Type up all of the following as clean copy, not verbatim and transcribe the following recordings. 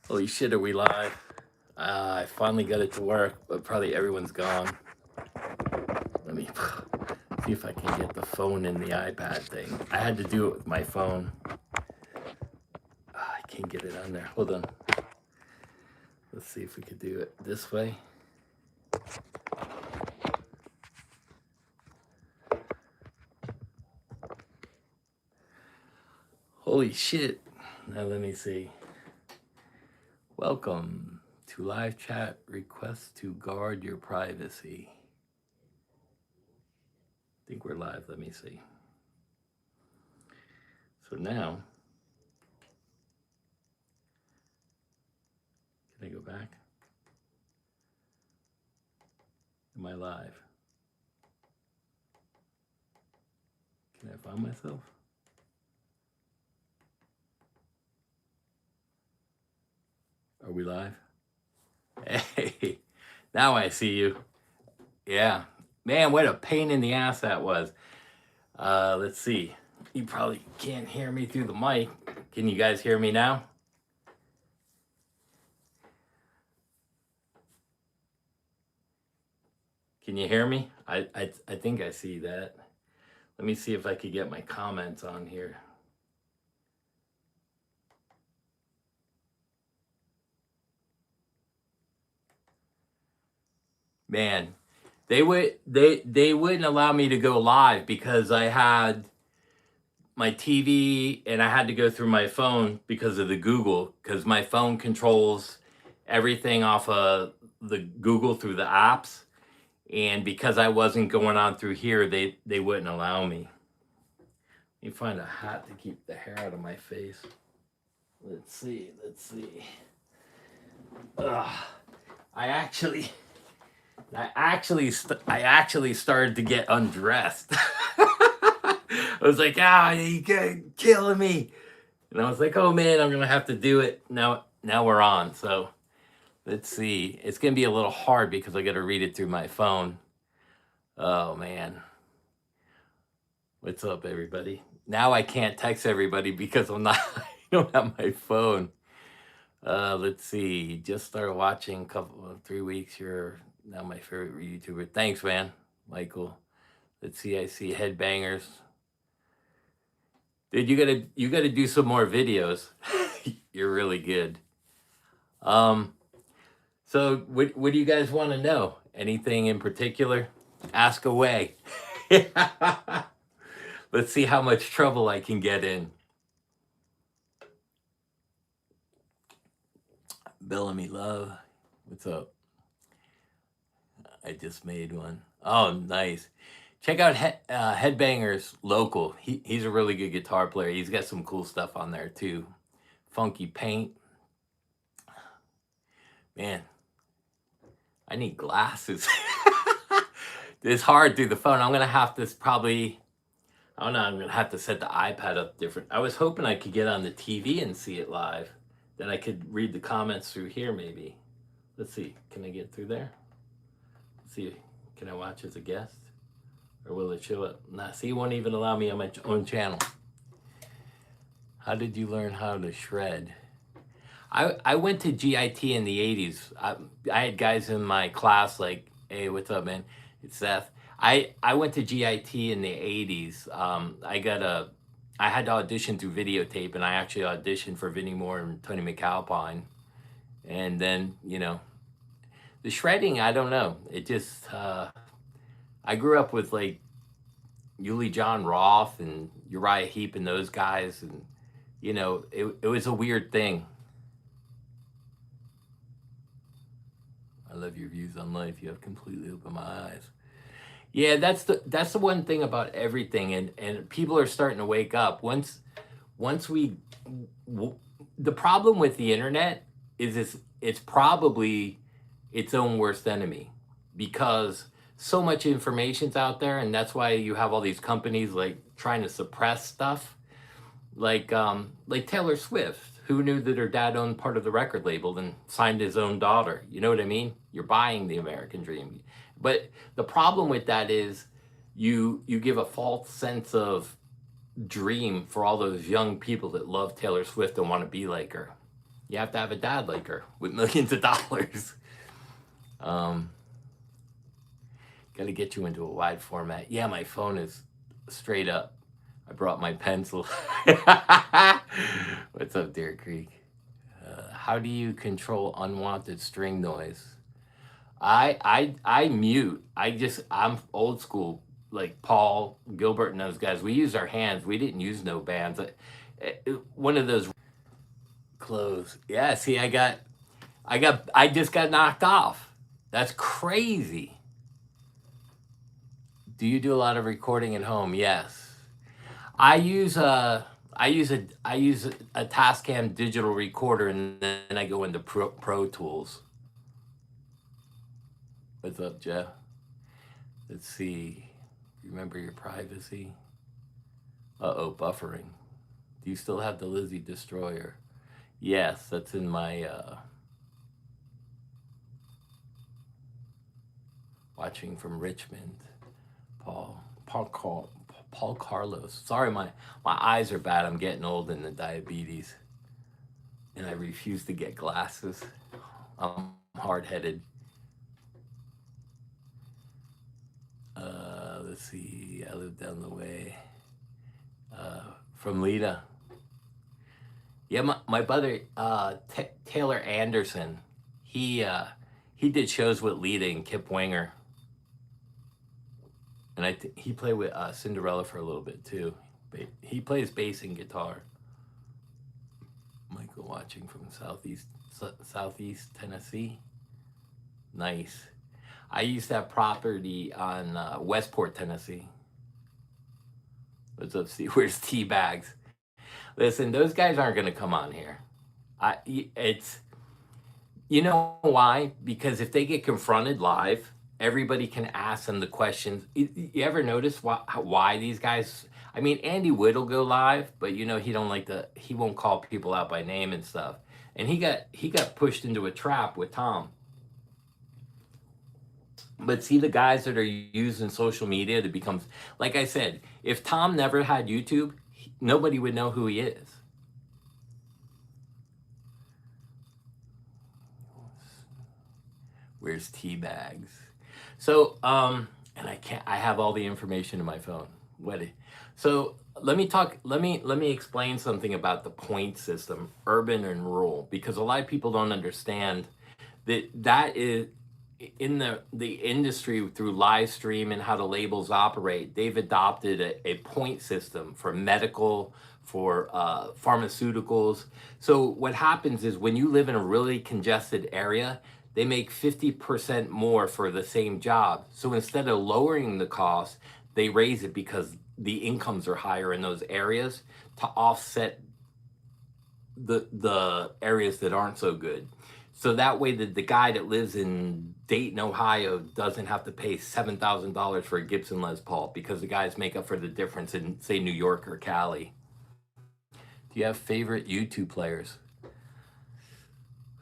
Holy shit, are we live? I finally got it to work, but probably everyone's gone. Let me see if I can get the phone and the iPad thing. I had to do it with my phone. I can't get it on there. Hold on. Let's see if we could do it this way. Holy shit. Now let me see. Welcome to live chat. Request to guard your privacy. I think we're live. Let me see. So now, can I go back? Am I live? Can I find myself? Are we live? Hey, now I see you. Yeah. Man, what a pain in the ass that was. Let's see. You probably can't hear me through the mic. Can you guys hear me now? Can you hear me? I think I see that. Let me see if I could get my comments on here. Man, they wouldn't allow me to go live because I had my TV and I had to go through my phone because of the Google, because my phone controls everything off of the Google through the apps. And because I wasn't going on through here, they wouldn't allow me. Let me find a hat to keep the hair out of my face. Let's see. Ugh. I actually started to get undressed. I was like, you're killing me. And I was like, oh man, I'm gonna have to do it. Now we're on. So let's see. It's gonna be a little hard because I gotta read it through my phone. Oh man. What's up, everybody? Now I can't text everybody because I don't have my phone. Let's see. Just started watching a couple of 3 weeks. You're now my favorite YouTuber. Thanks, man. Michael. Let's see. I see Headbangers. Dude, you gotta do some more videos. You're really good. So what do you guys want to know? Anything in particular? Ask away. Let's see how much trouble I can get in. Bellamy Love, what's up? I just made one. Oh, nice. Check out Headbangers Local. He's a really good guitar player. He's got some cool stuff on there too. Funky Paint. Man, I need glasses. It's hard through the phone. I'm gonna have to probably, I don't know, I'm gonna have to set the iPad up different. I was hoping I could get on the TV and see it live. Then I could read the comments through here maybe. Let's see, can I get through there? Let's see, can I watch as a guest? Or will it show up? Nah, see, it won't even allow me on my own channel. How did you learn how to shred? I went to GIT in the 80s. I had guys in my class like, hey, what's up, man? It's Seth. I went to GIT in the 80s. I had to audition through videotape, and I actually auditioned for Vinnie Moore and Tony McAlpine. And then, the shredding, I don't know. It just, I grew up with like Uli John Roth and Uriah Heep and those guys. And, it was a weird thing. I love your views on life. You have completely opened my eyes. Yeah, that's the one thing about everything, and people are starting to wake up. Once the problem with the internet is it's probably its own worst enemy, because so much information's out there, and that's why you have all these companies like trying to suppress stuff, like Taylor Swift. Who knew that her dad owned part of the record label and signed his own daughter? You know what I mean? You're buying the American dream. But the problem with that is you give a false sense of dream for all those young people that love Taylor Swift and want to be like her. You have to have a dad like her with millions of dollars. Um, Got to get you into a wide format. Yeah, my phone is straight up. I brought my pencil. What's up, Deer Creek? How do you control unwanted string noise? I mute. I'm old school, like Paul Gilbert and those guys. We use our hands. We didn't use no bands. One of those clothes. Yeah. See, I just got knocked off. That's crazy. Do you do a lot of recording at home? Yes. I use a I use a Tascam digital recorder, and then I go into Pro Tools. What's up, Jeff? Let's see. Remember your privacy. Uh-oh, buffering. Do you still have the Lizzie Destroyer? Yes, that's in my watching from Richmond. Paul Carlos. Sorry, my eyes are bad. I'm getting old and the diabetes, and I refuse to get glasses. I'm hard headed. Let's see. I live down the way from Lita. Yeah, my brother Taylor Anderson. He did shows with Lita and Kip Winger, and he played with Cinderella for a little bit too. He plays bass and guitar. Michael watching from Southeast Tennessee. Nice. I used to have property on Westport, Tennessee. What's up, Steve? Where's T-Bags? Listen, those guys aren't going to come on here. It's, you know why? Because if they get confronted live, everybody can ask them the questions. You ever notice why these guys? I mean, Andy Wood will go live, but you know he won't call people out by name and stuff. And he got pushed into a trap with Tom. But see the guys that are using social media to become, like I said, if Tom never had YouTube, nobody would know who he is. Where's T-Bags? So, and I have all the information in my phone. So let me explain something about the point system, urban and rural, because a lot of people don't understand that is in the industry through live stream and how the labels operate. They've adopted a point system for medical, for pharmaceuticals. So what happens is when you live in a really congested area, they make 50% more for the same job. So instead of lowering the cost, they raise it because the incomes are higher in those areas to offset the areas that aren't so good. So that way the guy that lives in Dayton, Ohio doesn't have to pay $7,000 for a Gibson Les Paul because the guys make up for the difference in, say, New York or Cali. Do you have favorite YouTube players?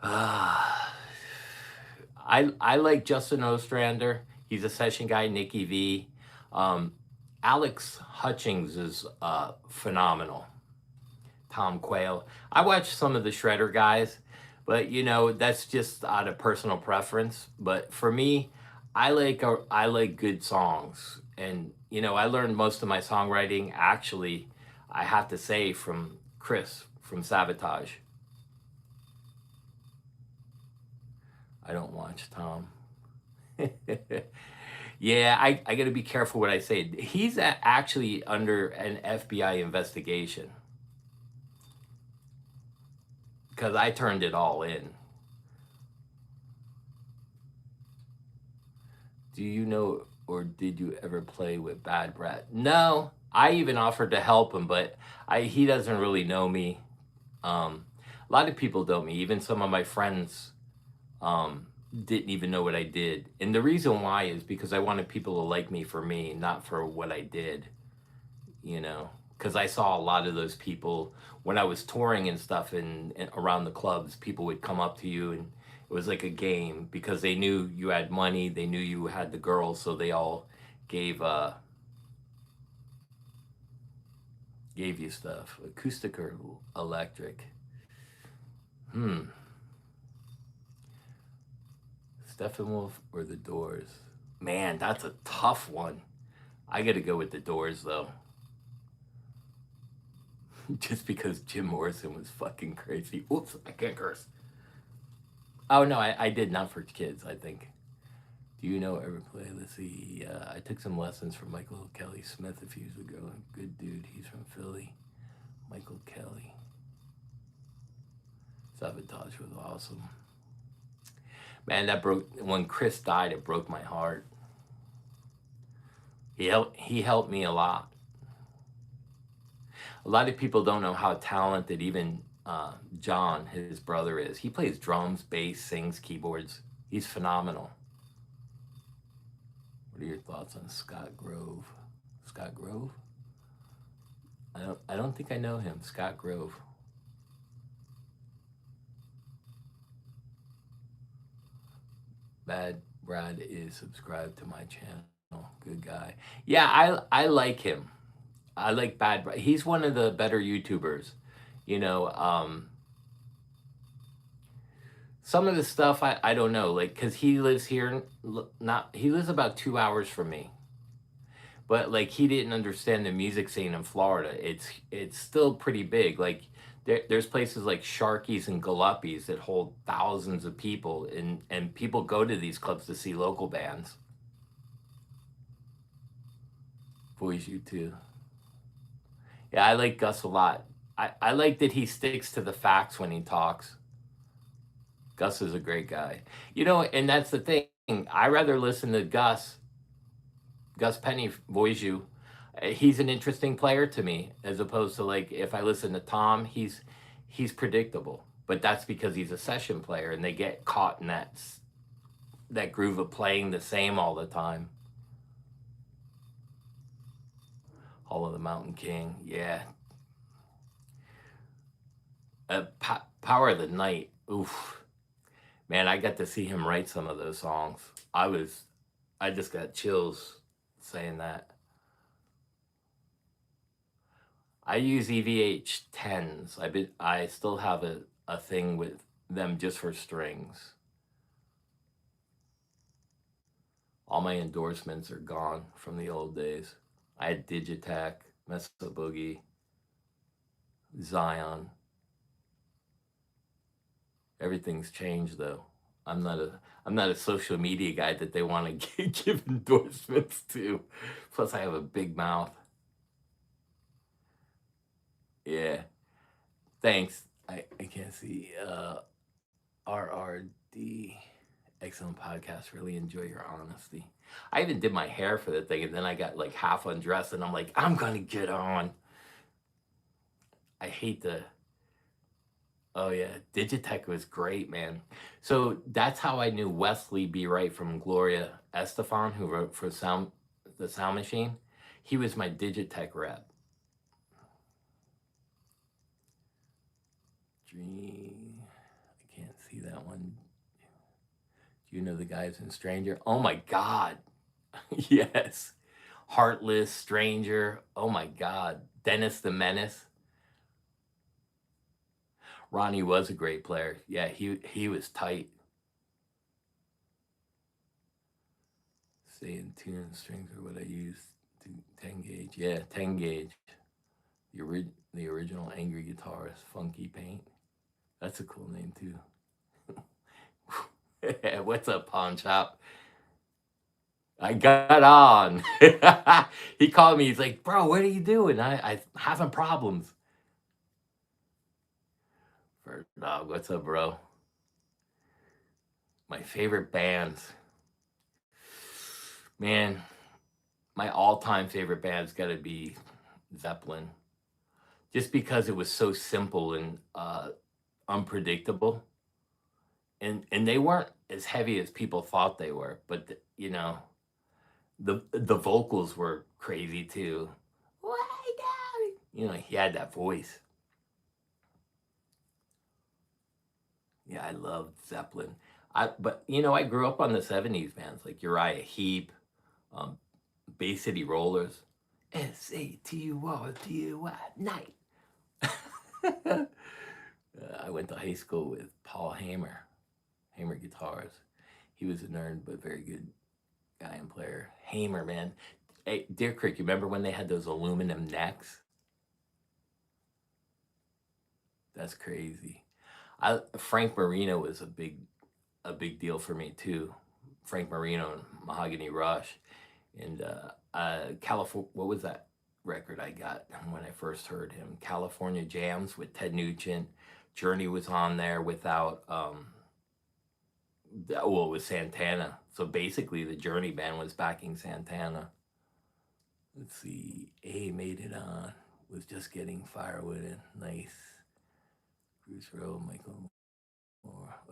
I like Justin Ostrander. He's a session guy. Nikki V. Alex Hutchings is phenomenal. Tom Quayle. I watch some of the Shredder guys, but you know that's just out of personal preference. But for me, I like good songs, and you know I learned most of my songwriting actually, I have to say, from Chris from Sabotage. I don't watch Tom. Yeah, I got to be careful what I say. He's actually under an FBI investigation because I turned it all in. Do you know or did you ever play with Bad Brat? No, I even offered to help him, but he doesn't really know me. A lot of people know me, even some of my friends didn't even know what I did. And the reason why is because I wanted people to like me for me, not for what I did, you know, because I saw a lot of those people when I was touring and stuff and around the clubs. People would come up to you and it was like a game because they knew you had money, they knew you had the girls, so they all gave you stuff. Acoustic or electric? Hmm. Steppenwolf or the Doors? Man, that's a tough one. I got to go with the Doors though, just because Jim Morrison was fucking crazy. Oops, I can't curse. Oh no, I did not for kids. I think. Do you know ever play? Let's see. I took some lessons from Michael Kelly Smith a few years ago. Good dude. He's from Philly. Michael Kelly. Sabotage was awesome. Man, that broke when Chris died. It broke my heart. He helped me a lot. A lot of people don't know how talented even John, his brother, is. He plays drums, bass, sings, keyboards. He's phenomenal. What are your thoughts on Scott Grove? Scott Grove? I don't think I know him. Scott Grove. Bad Brad is subscribed to my channel. Good guy. Yeah, I like him. I like Bad Brad. He's one of the better YouTubers. You know, some of the stuff I don't know, like, cause he lives here, not he lives about 2 hours from me, but like he didn't understand the music scene in Florida. It's still pretty big. Like there's places like Sharky's and Galuppi's that hold thousands of people, and people go to these clubs to see local bands. Boys, you too. Yeah, I like Gus a lot. I like that he sticks to the facts when he talks. Gus is a great guy. You know, and that's the thing. I rather listen to Gus Penny voice you. He's an interesting player to me, as opposed to like if I listen to Tom, he's predictable. But that's because he's a session player, and they get caught in that groove of playing the same all the time. Hall of the Mountain King, yeah. Power of the Night, oof, man, I got to see him write some of those songs. I just got chills saying that. I use EVH 10s. I still have a thing with them just for strings. All my endorsements are gone from the old days. I had Digitech, Meso Boogie, Zion. Everything's changed though. I'm not a social media guy that they want to give endorsements to. Plus, I have a big mouth. Yeah. Thanks. I can't see. RRD. Excellent podcast. Really enjoy your honesty. I even did my hair for the thing, and then I got like half undressed, and I'm like, I'm gonna get on. I hate the. Oh yeah, Digitech was great, man. So that's how I knew Wesley B. Wright from Gloria Estefan, who wrote for the Sound Machine. He was my Digitech rep. Dream. I can't see that one. Do you know the guys in Stranger? Oh my God. Yes. Heartless, Stranger. Oh my God. Dennis the Menace. Ronnie was a great player. Yeah, he was tight. Stay in tune. Strings are what I use to 10 gauge. Yeah, 10 gauge. The original Angry Guitarist, Funky Paint. That's a cool name too. What's up, Pawn Shop? I got on. He called me. He's like, bro, what are you doing? I having problems. Bird Dog, what's up, bro? My favorite bands. Man, my all-time favorite band's got to be Zeppelin. Just because it was so simple and unpredictable. And they weren't as heavy as people thought they were, but the vocals were crazy too. He had that voice. Yeah, I loved Zeppelin. But I grew up on the '70s bands like Uriah Heep, um, Bay City Rollers, SATURDY night. I went to high school with Paul Hamer Guitars. He was a nerd, but very good guy and player. Hamer, man. Hey, Deer Creek, you remember when they had those aluminum necks? That's crazy. Frank Marino was a big deal for me too. Frank Marino and Mahogany Rush, and California. What was that record I got when I first heard him? California Jams with Ted Nugent. Journey was on there without well, it was Santana. So basically, the Journey band was backing Santana. Let's see. A made it on. Was just getting firewood in. Nice. Bruce Rowe, Michael.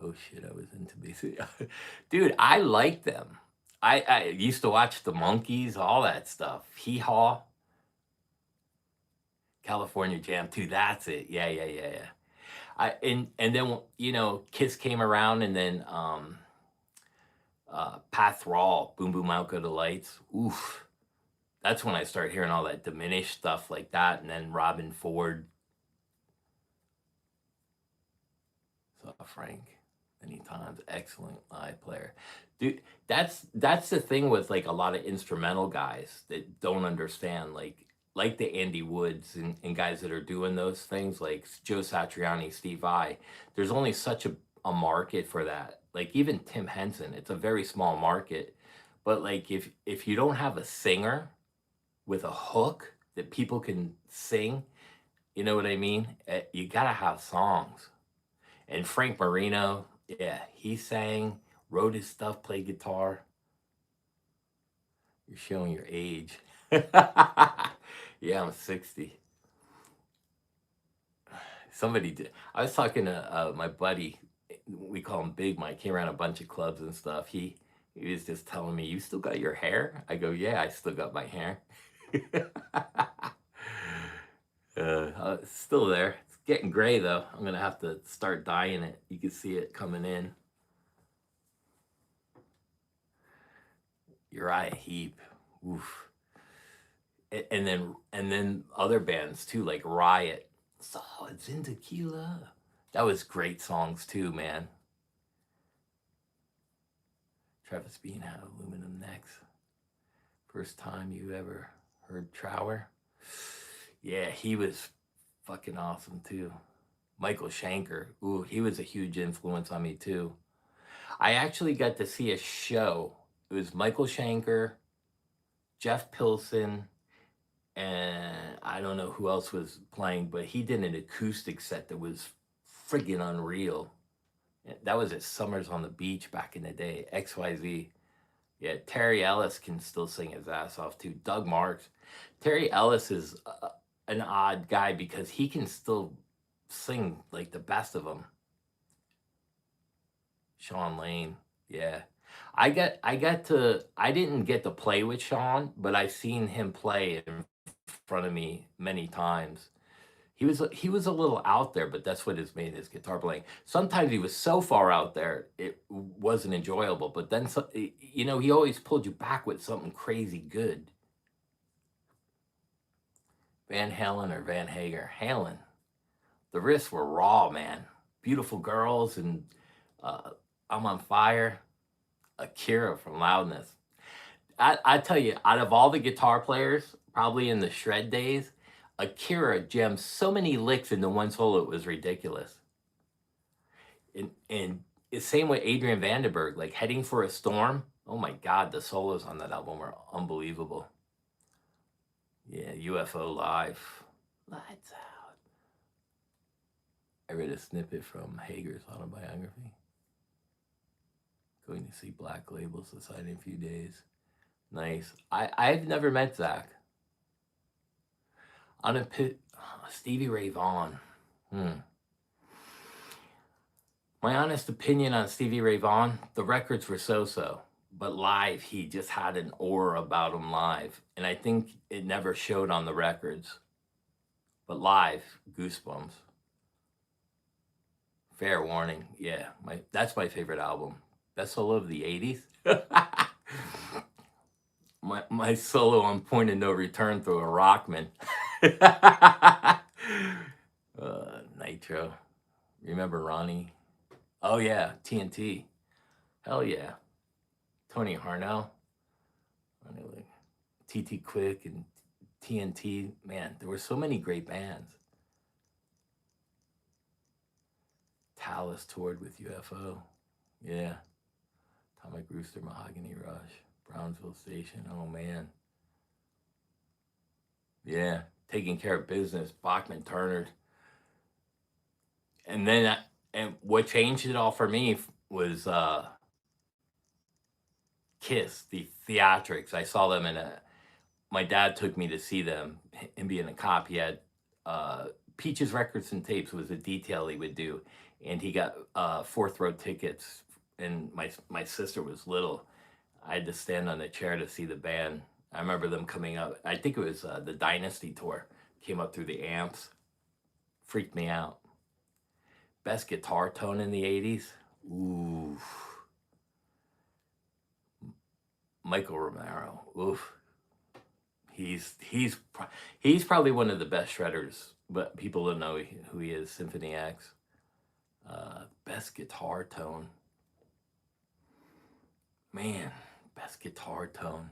Oh shit, I was into basic. Dude, I like them. I used to watch the Monkees, all that stuff. Hee Haw, California Jam too. That's it. Yeah, yeah, yeah, yeah. And then Kiss came around, and then Pat Thrall, Boom Boom Out Go the Lights. Oof. That's when I started hearing all that diminished stuff like that, and then Robin Ford. Saw Frank many times. Excellent live player. Dude, that's the thing with like a lot of instrumental guys that don't understand, like the Andy Woods and guys that are doing those things, like Joe Satriani, Steve Vai. There's only such a market for that. Like even Tim Henson, it's a very small market. But like if you don't have a singer with a hook that people can sing, you know what I mean? You gotta have songs. And Frank Marino, yeah, he sang, wrote his stuff, played guitar. You're showing your age. Yeah, I'm 60. Somebody did. I was talking to my buddy. We call him Big Mike. He ran a bunch of clubs and stuff. He was just telling me, "You still got your hair?" I go, "Yeah, I still got my hair." It's still there. It's getting gray though. I'm gonna have to start dyeing it. You can see it coming in. Uriah Heep. Oof. And then other bands too, like Riot. So it's in tequila. That was great songs too, man. Travis Bean had aluminum necks. First time you ever heard Trower? Yeah, he was fucking awesome too. Michael Schenker. Ooh, he was a huge influence on me too. I actually got to see a show. It was Michael Schenker, Jeff Pilson, and I don't know who else was playing, but he did an acoustic set that was friggin' unreal. That was at Summers on the Beach back in the day. XYZ. Yeah, Terry Ellis can still sing his ass off too. Doug Marks. Terry Ellis is an odd guy because he can still sing like the best of them. Sean Lane. Yeah. I didn't get to play with Sean, but I've seen him play in front of me many times. He was a little out there, but that's what has made his guitar playing. Sometimes he was so far out there it wasn't enjoyable, but then he always pulled you back with something crazy good. Van Halen or Van Hager? Halen. The riffs were raw, man. Beautiful girls and uh, I'm on fire. Akira from Loudness. I tell you, out of all the guitar players, probably in the shred days, Akira jammed so many licks into one solo, it was ridiculous. And the same with Adrian Vandenberg, like Heading for a Storm. Oh my God, the solos on that album were unbelievable. Yeah, UFO Live. Lights out. I read a snippet from Hager's autobiography. Going to see Black Label Society in a few days. Nice. I've never met Zach. On a Stevie Ray Vaughan. My honest opinion on Stevie Ray Vaughan, the records were so-so, but live he just had an aura about him live, and I think it never showed on the records. But live, goosebumps. Fair Warning, yeah, that's my favorite album. Best solo of the '80s. my solo on Point of No Return through a Rockman. Nitro. Remember Ronnie? Oh yeah, TNT. Hell yeah. Tony Harnell. TT Quick and TNT. Man, there were so many great bands. Talus toured with UFO. Yeah. Atomic Rooster, Mahogany Rush, Brownsville Station. Oh man. Yeah. Taking Care of Business, Bachman Turner. And then, and what changed it all for me was Kiss, the theatrics. I saw them in a. My dad took me to see them. Him being a cop, he had uh, Peaches Records and Tapes was a detail he would do, and he got fourth row tickets. And my sister was little. I had to stand on a chair to see the band. I remember them coming up. I think it was the Dynasty tour. Came up through the amps. Freaked me out. Best guitar tone in the 80s? Ooh. Michael Romero. Oof. He's probably one of the best shredders, but people don't know who he is. Symphony X. Best guitar tone. Man, best guitar tone.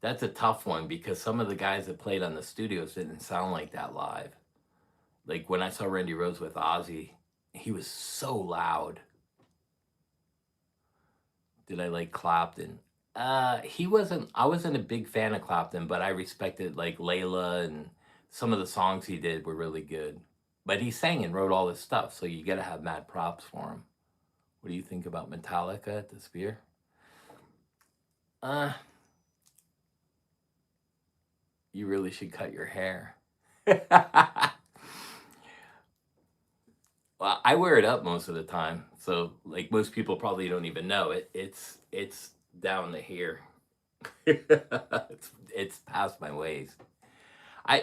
That's a tough one because some of the guys that played on the studios didn't sound like that live. Like when I saw Randy Rhoads with Ozzy, he was so loud. Did I like Clapton? He wasn't. I wasn't a big fan of Clapton, but I respected like Layla and some of the songs he did were really good. But he sang and wrote all this stuff, so you got to have mad props for him. What do you think about Metallica at the Sphere? Uh, you really should cut your hair. Well, I wear it up most of the time, so like most people probably don't even know it. It's down to here. It's past my waist.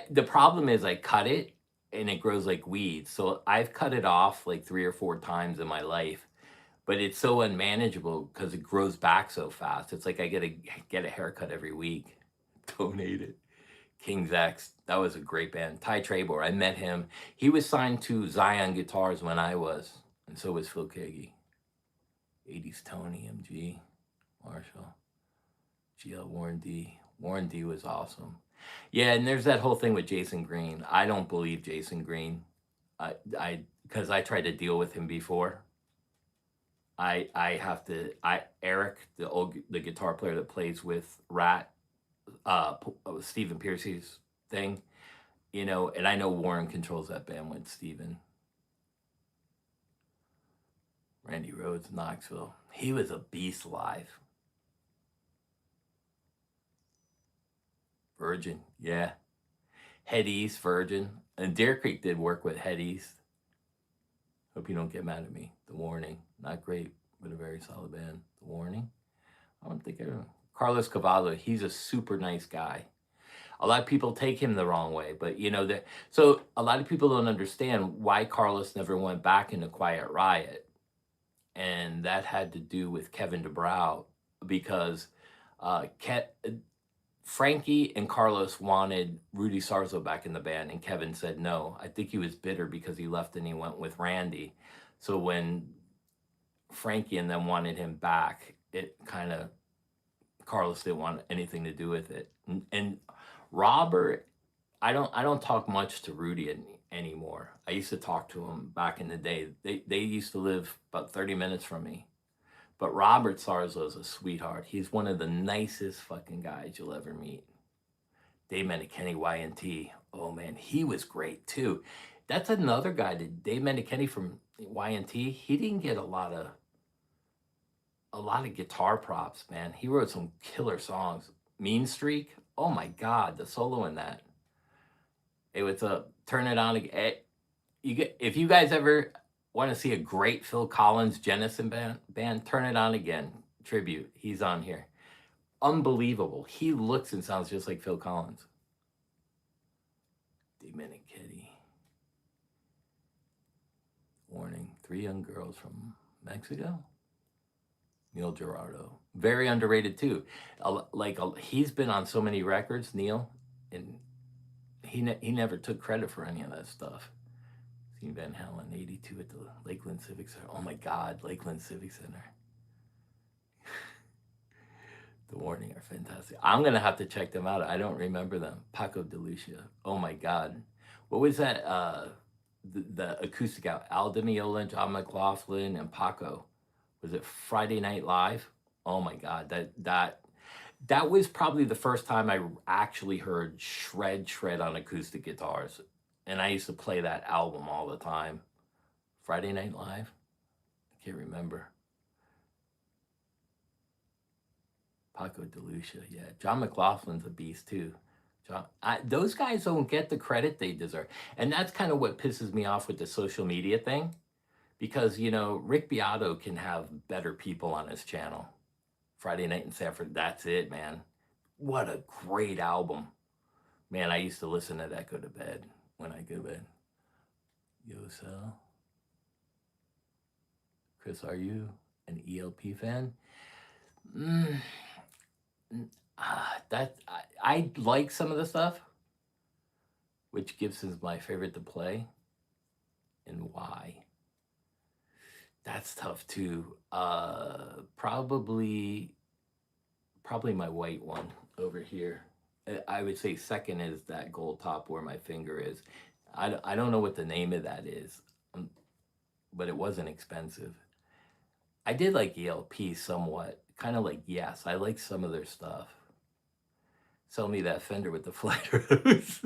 The problem is I cut it and it grows like weeds. So I've cut it off like 3 or 4 times in my life, but it's so unmanageable because it grows back so fast. It's like I get a haircut every week. Donate it. King's X. That was a great band. Ty Trebor. I met him. He was signed to Zion Guitars when I was, and so was Phil Kagi. 80s Tony, MG, Marshall, GL Warren D. Warren D was awesome. Yeah, and there's that whole thing with Jason Green. I don't believe Jason Green. Because I tried to deal with him before. I have to. Eric, the guitar player that plays with Rat, Stephen Piercy's thing, and I know Warren controls that band with Stephen. Randy Rhoads, Knoxville. He was a beast live. Virgin, yeah. Head East, Virgin. And Deer Creek did work with Head East. Hope you don't get mad at me. The Warning. Not great, but a very solid band. The Warning. I don't think I know. Carlos Cavallo, he's a super nice guy. A lot of people take him the wrong way, but that. So a lot of people don't understand why Carlos never went back into Quiet Riot, and that had to do with Kevin DeBrow because Frankie and Carlos wanted Rudy Sarzo back in the band, and Kevin said no. I think he was bitter because he left and he went with Randy. So when Frankie and them wanted him back, it kind of Carlos didn't want anything to do with it. And Robert, I don't talk much to Rudy anymore. I used to talk to him back in the day. They used to live about 30 minutes from me. But Robert Sarzo is a sweetheart. He's one of the nicest fucking guys you'll ever meet. Dave Meniketti, Y&T. Oh man, he was great too. That's another guy, Dave Meniketti from Y&T. He didn't get a lot of guitar props, man. He wrote some killer songs. Mean Streak. Oh my God, the solo in that. It was a Turn It On Again. If you guys ever want to see a great Phil Collins Jennison band, Turn It On Again tribute. He's on here. Unbelievable. He looks and sounds just like Phil Collins. Dominic-Kitty. Warning. 3 young girls from Mexico. Neil Gerardo. Very underrated too. He's been on so many records, Neil, and he never took credit for any of that stuff. Seen Van Halen 82 at the Lakeland Civic Center. Oh my God, Lakeland Civic Center. The Warning are fantastic. I'm gonna have to check them out. I don't remember them. Paco de Lucia. Oh my God. What was that? The acoustic out. Al Di Meola, John McLaughlin, and Paco. Was it Friday Night Live? Oh my God. That was probably the first time I actually heard shred on acoustic guitars. And I used to play that album all the time. Friday Night Live? I can't remember. Paco de Lucia, yeah. John McLaughlin's a beast too. Those guys don't get the credit they deserve. And that's kind of what pisses me off with the social media thing. Because, you know, Rick Beato can have better people on his channel. Friday Night in Sanford, that's it, man. What a great album. Man, I used to listen to that go to bed when I go to bed. Yo, Sal. Chris, are you an ELP fan? I like some of the stuff. Which Gibson's my favorite to play? And why? That's tough too. Probably my white one over here. I would say second is that gold top where my finger is. I don't know what the name of that is, but it wasn't expensive. I did like ELP somewhat, kind of like Yes. I like some of their stuff. Sell me that Fender with the flight rose.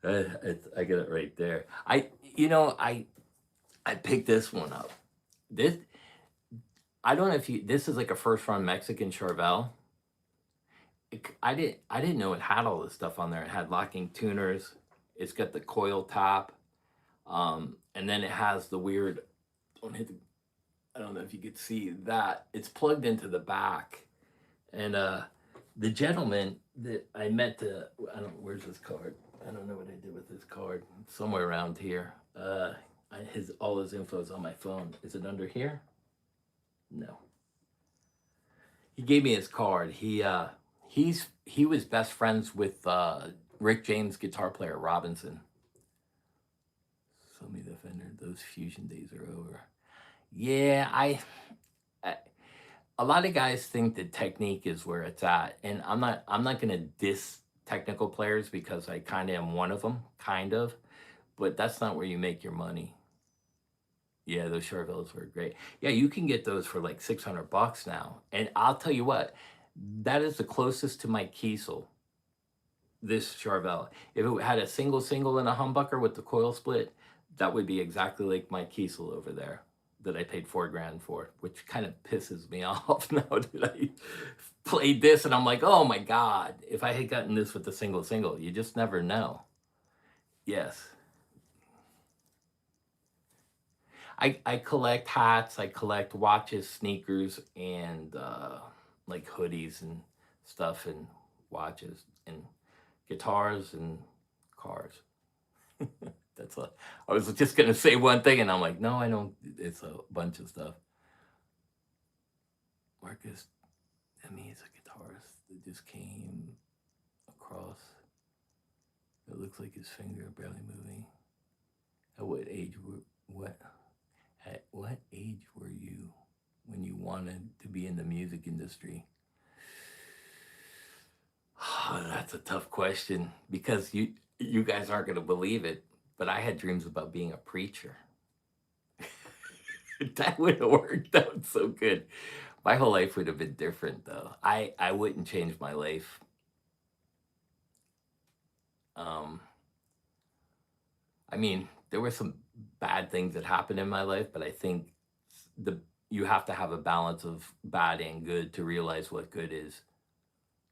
I get it right there. I picked this one up. I don't know if this is like a first run Mexican Charvel. I didn't know it had all this stuff on there. It had locking tuners. It's got the coil top. And then it has the weird, I don't know if you could see that. It's plugged into the back. And the gentleman that I met, where's his card? I don't know what I did with his card. It's somewhere around here. All his info is on my phone. Is it under here? No. He gave me his card. He was best friends with Rick James, guitar player Robinson. Sell me the Fender. Those fusion days are over. Yeah, a lot of guys think that technique is where it's at, and I'm not gonna diss technical players because I kind of am one of them, but that's not where you make your money. Yeah, those Charvels were great. Yeah, you can get those for like $600 now, and I'll tell you what, that is the closest to my Kiesel. This Charvel, if it had a single and a humbucker with the coil split, that would be exactly like my Kiesel over there that I paid $4,000 for, which kind of pisses me off now that I played this and I'm like, oh my God, if I had gotten this with the single, you just never know. Yes. I collect hats, I collect watches, sneakers, and like hoodies and stuff, and watches, and guitars, and cars. That's all. I was just gonna say one thing, and I'm like, no, I don't. It's a bunch of stuff. Marcus, he's a guitarist that just came across. It looks like his finger barely moving. At what age were you when you wanted to be in the music industry? Oh, that's a tough question because you guys aren't gonna believe it, but I had dreams about being a preacher. That would have worked out so good. My whole life would have been different though. I wouldn't change my life. I mean, there were some bad things that happened in my life, but I think you have to have a balance of bad and good to realize what good is,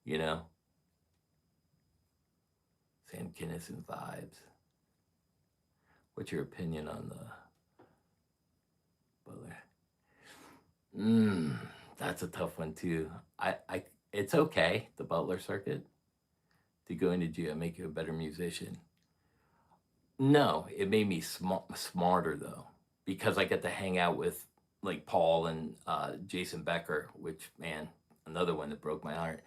you know? Sam Kinison vibes. What's your opinion on the Butler? That's a tough one too. It's okay, the Butler circuit, to go into jail make you a better musician. No, it made me smarter though, because I get to hang out with like Paul and Jason Becker, which, man, another one that broke my heart.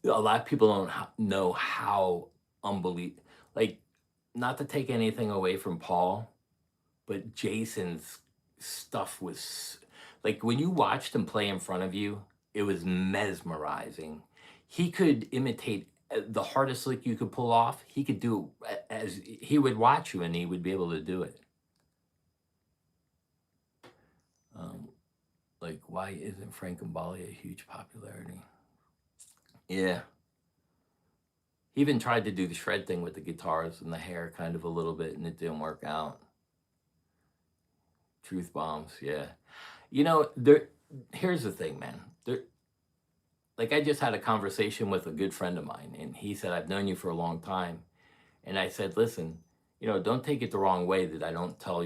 A lot of people don't know how unbelievable, like not to take anything away from Paul, but Jason's stuff was like when you watched him play in front of you, it was mesmerizing. He could imitate the hardest lick you could pull off. He could do it as he would watch you and he would be able to do it. Um, like, why isn't Frank Mbali a huge popularity? Yeah. He even tried to do the shred thing with the guitars and the hair kind of a little bit, and it didn't work out. Truth bombs, yeah. You know, here's the thing, man. Like I just had a conversation with a good friend of mine, and he said, I've known you for a long time. And I said, listen, don't take it the wrong way that I don't tell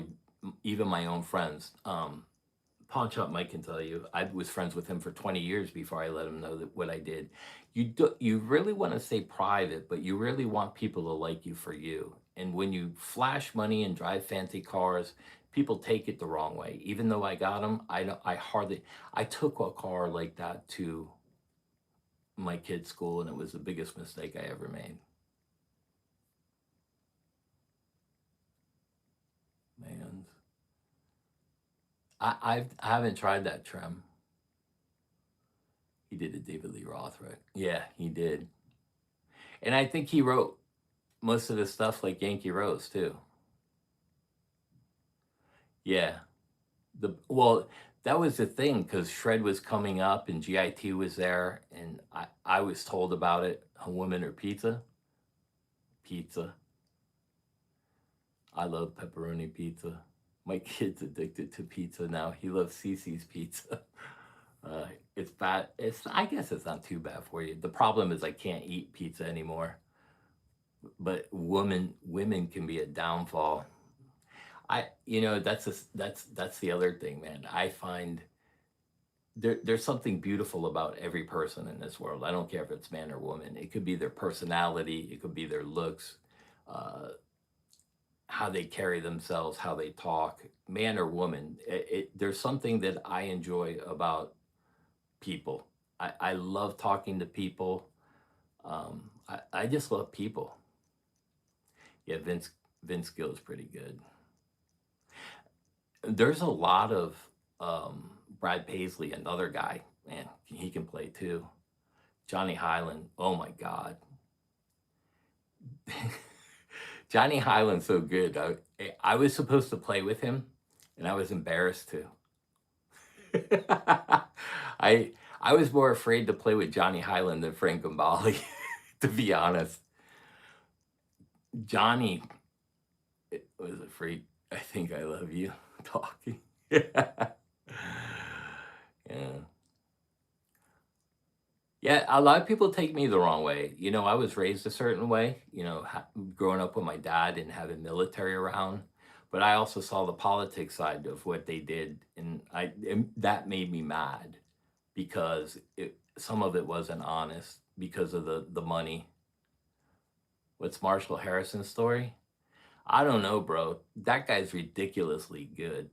even my own friends. Pawn Shop Mike can tell you, I was friends with him for 20 years before I let him know that what I did. You really want to stay private, but you really want people to like you for you. And when you flash money and drive fancy cars, people take it the wrong way. Even though I got them, I took a car like that to my kid's school, and it was the biggest mistake I ever made. Man, I haven't tried that Trem. He did a David Lee Roth, right? Yeah, he did. And I think he wrote most of the stuff like Yankee Rose too. Yeah. Well, that was the thing because Shred was coming up and GIT was there, and I was told about it. A Woman or Pizza. Pizza. I love pepperoni pizza. My kid's addicted to pizza now. He loves Cece's pizza. It's bad. I guess it's not too bad for you. The problem is I can't eat pizza anymore. But women can be a downfall. That's the other thing, man. I find there's something beautiful about every person in this world. I don't care if it's man or woman. It could be their personality, it could be their looks, uh, how they carry themselves, how they talk, man or woman. There's something that I enjoy about people. I love talking to people. I just love people. Yeah, Vince Gill is pretty good. There's a lot of Brad Paisley, another guy, man, he can play too. Johnny Highland, oh my God. Johnny Highland's so good. I was supposed to play with him, and I was embarrassed to. I I was more afraid to play with Johnny Highland than Frank Gambale, to be honest. Johnny was afraid. I think I love you talking. Yeah. Yeah, a lot of people take me the wrong way. I was raised a certain way, growing up with my dad and having military around. But I also saw the politics side of what they did, and that made me mad because some of it wasn't honest because of the money. What's Marshall Harrison's story? I don't know, bro. That guy's ridiculously good.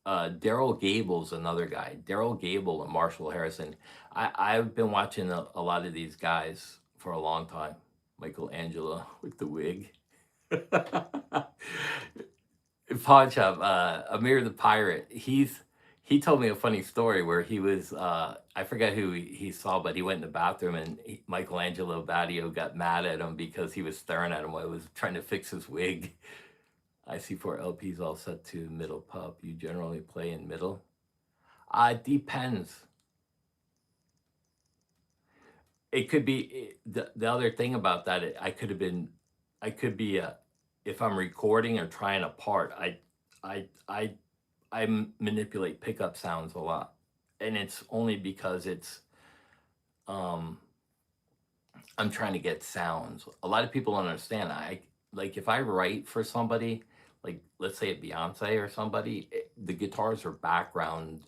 Daryl Gable's another guy. Daryl Gable and Marshall Harrison. I've been watching a lot of these guys for a long time. Michelangelo with the wig. Pawn Shop, Amir the Pirate. He told me a funny story where he was I forget who he saw, but he went in the bathroom and Michelangelo Badio got mad at him because he was staring at him while he was trying to fix his wig. I see 4 LPs all set to middle pup. You generally play in middle. It depends. It could be the other thing about that. I could be if I'm recording or trying a part. I I manipulate pickup sounds a lot, and it's only because um I'm trying to get sounds. A lot of people don't understand. I like if I write for somebody, like let's say a Beyonce or somebody, the guitars are background,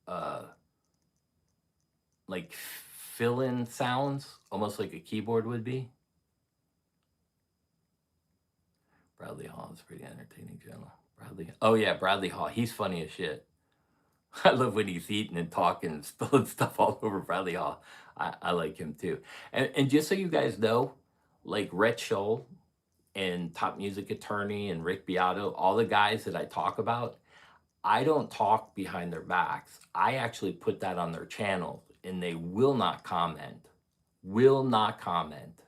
uh, like fill-in sounds, almost like a keyboard would be. Bradley Hall is pretty entertaining, general. Oh yeah, Bradley Hall. He's funny as shit. I love when he's eating and talking and spilling stuff all over Bradley Hall. I like him too. And just so you guys know, like Rhett Scholl, and Top Music Attorney and Rick Beato, all the guys that I talk about, I don't talk behind their backs. I actually put that on their channel and they will not comment. Will not comment.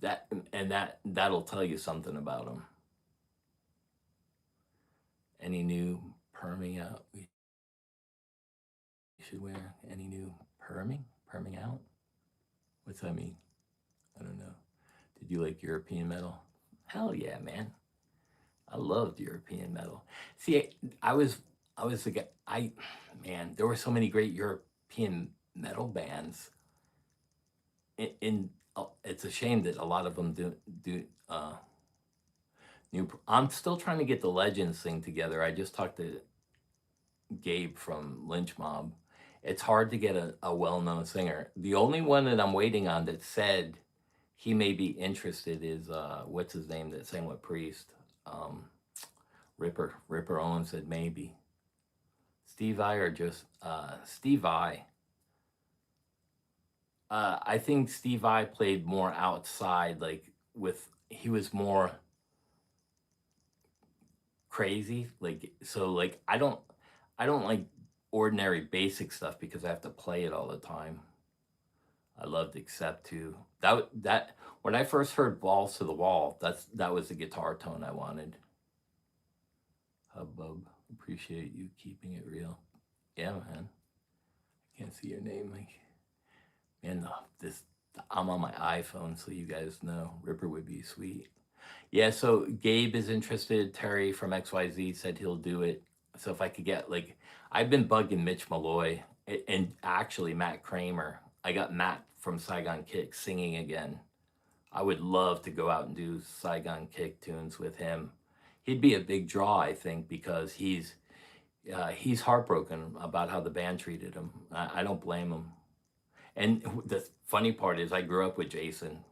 That'll tell you something about them. Any new perming out we should wear? Any new perming? Perming out? What's that mean? I don't know. Did you like European metal? Hell yeah, man. I loved European metal. See, I was the guy. Man, there were so many great European metal bands. It's a shame that a lot of them do new. I'm still trying to get the Legends thing together. I just talked to Gabe from Lynch Mob. It's hard to get a well-known singer. The only one that I'm waiting on that said he may be interested is what's his name that sang with Priest? Ripper Owens said maybe. Steve Vai or just Steve Vai. I think Steve Vai played more outside, like he was more crazy. Like I don't like ordinary basic stuff because I have to play it all the time. I loved Accept too. That when I first heard Balls to the Wall, that was the guitar tone I wanted. Hubbub, appreciate you keeping it real. Yeah, man. I can't see your name. Like, man, I'm on my iPhone, so you guys know Ripper would be sweet. Yeah, so Gabe is interested. Terry from XYZ said he'll do it. So if I could get I've been bugging Mitch Malloy and actually Matt Kramer. I got Matt from Saigon Kick singing again. I would love to go out and do Saigon Kick tunes with him. He'd be a big draw, I think, because he's heartbroken about how the band treated him. I don't blame him. And the funny part is I grew up with Jason.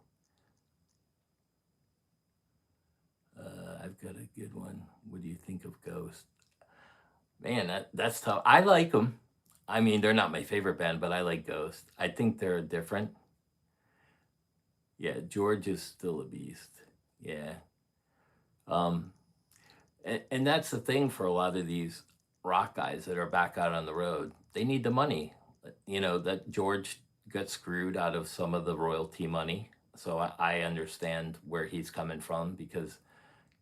I've got a good one. What do you think of Ghost? Man, that's tough. I like them. I mean, they're not my favorite band, but I like Ghost. I think they're different. Yeah, George is still a beast. Yeah. And that's the thing for a lot of these rock guys that are back out on the road. They need the money. You know, that George got screwed out of some of the royalty money. So I understand where he's coming from because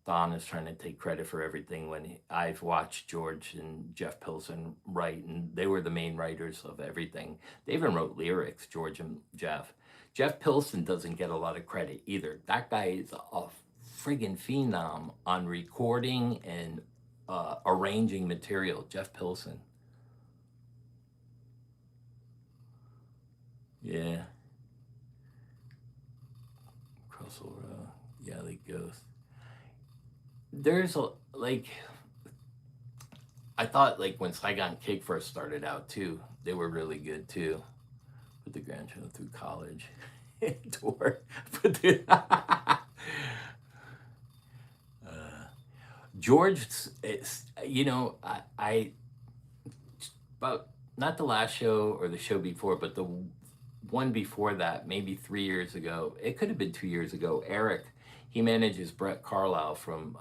Don is trying to take credit for everything when I've watched George and Jeff Pilson write, and they were the main writers of everything. They even wrote lyrics, George and Jeff. Jeff Pilson doesn't get a lot of credit either. That guy is a friggin' phenom on recording and arranging material. Jeff Pilson. Yeah. Crossover. Yeah, like Ghost. There's I thought when Saigon Kick first started out too, they were really good too. Put the grandchildren through college. Tour. George, I about not the last show or the show before, but the one before that, maybe 3 years ago. It could have been 2 years ago. Eric, he manages Brett Carlisle from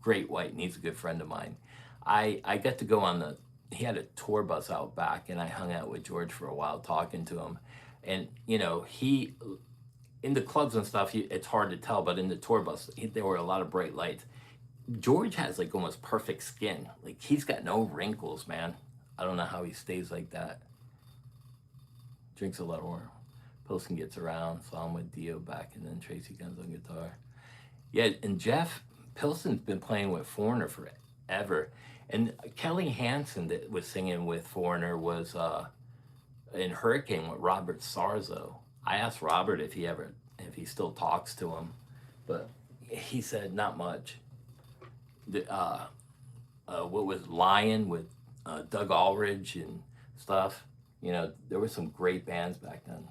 Great White, and he's a good friend of mine. I got to go on he had a tour bus out back, and I hung out with George for a while talking to him. And, he, in the clubs and stuff, it's hard to tell, but in the tour bus, there were a lot of bright lights. George has almost perfect skin. He's got no wrinkles, man. I don't know how he stays like that. Drinks a lot more. Pilson gets around, saw him with Dio back, and then Tracy Guns on guitar. Yeah, and Jeff Pilson's been playing with Foreigner forever. And Kelly Hansen that was singing with Foreigner was in Hurricane with Robert Sarzo. I asked Robert if he still talks to him, but he said not much. What was Lion with Doug Aldridge and stuff. There were some great bands back then.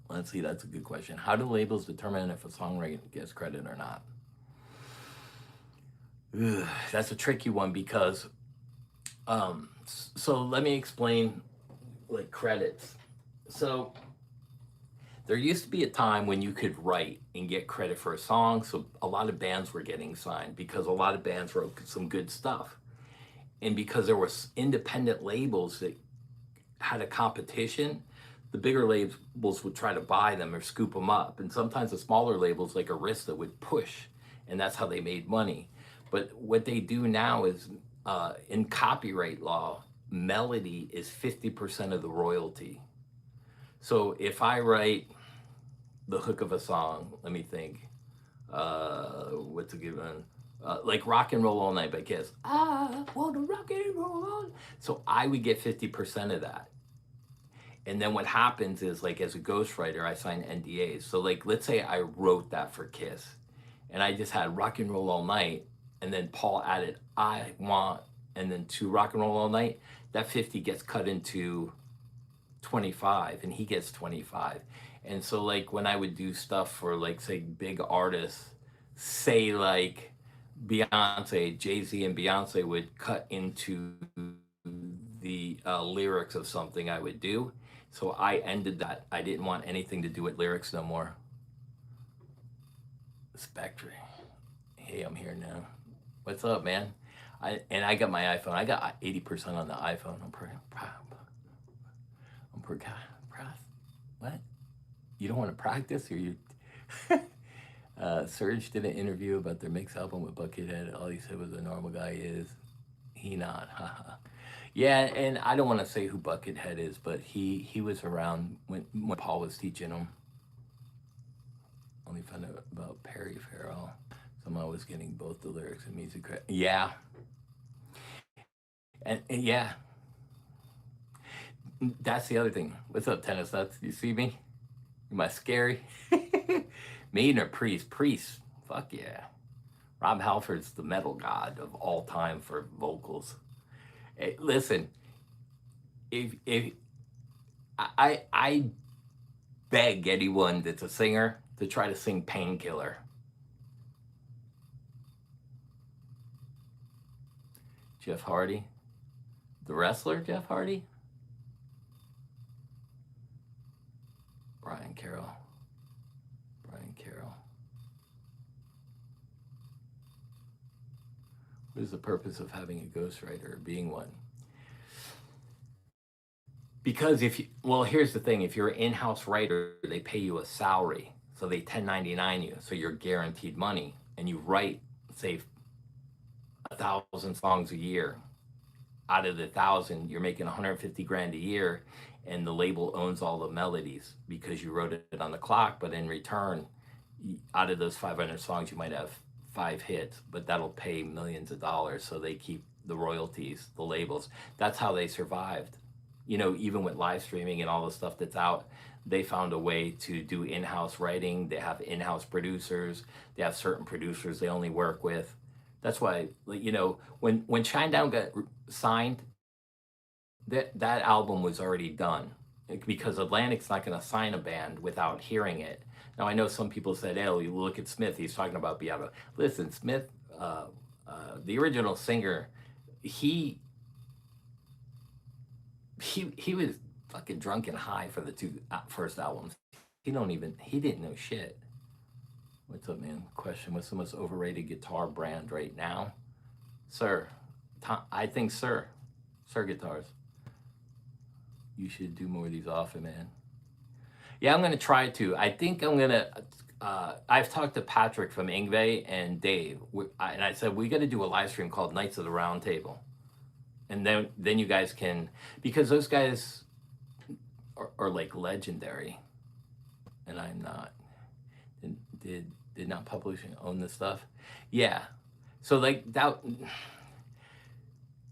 Let's see, that's a good question. How do labels determine if a songwriter gets credit or not? Ugh, that's a tricky one because, so let me explain credits. So there used to be a time when you could write and get credit for a song. So a lot of bands were getting signed because a lot of bands wrote some good stuff. And because there was independent labels that had a competition, the bigger labels would try to buy them or scoop them up. And sometimes the smaller labels like Arista would push, and that's how they made money. But what they do now is in copyright law, melody is 50% of the royalty. So if I write the hook of a song, let me think, what's a good one? Like Rock and Roll All Night by Kiss. I want to rock and roll all. So I would get 50% of that. And then what happens is, like, as a ghostwriter, I sign NDAs. So, like, let's say I wrote that for Kiss and I just had Rock and Roll All Night, and then Paul added I want, and then to Rock and Roll All Night, that 50 gets cut into 25 and he gets 25. And so, like, when I would do stuff for, like, say, big artists, say, like, Beyonce, Jay-Z and Beyonce would cut into the lyrics of something I would do. So I ended that. I didn't want anything to do with lyrics no more. Spectre. Hey, I'm here now. What's up, man? I got my iPhone. I got 80% on the iPhone. I'm pretty proud. What? You don't want to practice, or you? Surge did an interview about their mix album with Buckethead. All he said was, "A normal guy is he not." Haha. Yeah, and I don't want to say who Buckethead is, but he was around when Paul was teaching him. Only found out about Perry Farrell. Somehow was getting both the lyrics and music credit. Yeah, and yeah, that's the other thing. What's up, tennis nuts? You see me? Am I scary? Me and a priest. Priest. Fuck yeah. Rob Halford's the metal god of all time for vocals. Hey, listen, if I beg anyone that's a singer to try to sing Painkiller. Jeff Hardy, the wrestler Jeff Hardy, Brian Carroll. What is the purpose of having a ghostwriter or being one? Because here's the thing: if you're an in-house writer, they pay you a salary, so they 1099 you, so you're guaranteed money, and you write, say, 1,000 songs a year. Out of the 1,000, you're making 150 grand a year, and the label owns all the melodies because you wrote it on the clock. But in return, out of those 500 songs, you might have 5 hits, but that'll pay millions of dollars. So they keep the royalties, the labels. That's how they survived. Even with live streaming and all the stuff that's out, they found a way to do in-house writing. They have in-house producers. They have certain producers they only work with. That's why, when Shinedown got signed, that album was already done, because Atlantic's not going to sign a band without hearing it. Now, I know some people said, "Hey, you look at Smith. He's talking about Beato." Listen, Smith, the original singer, he was fucking drunk and high for the 2 first albums. He didn't know shit. What's up, man? Question: what's the most overrated guitar brand right now? Sir. I think Sir Guitars. You should do more of these often, man. Yeah, I'm going to try to. I think I'm going to. I've talked to Patrick from Yngwie and Dave, and I said we got to do a live stream called Knights of the Round Table, and then you guys can, because those guys are like legendary, and I'm not. Did not publish and own this stuff. Yeah, so like that.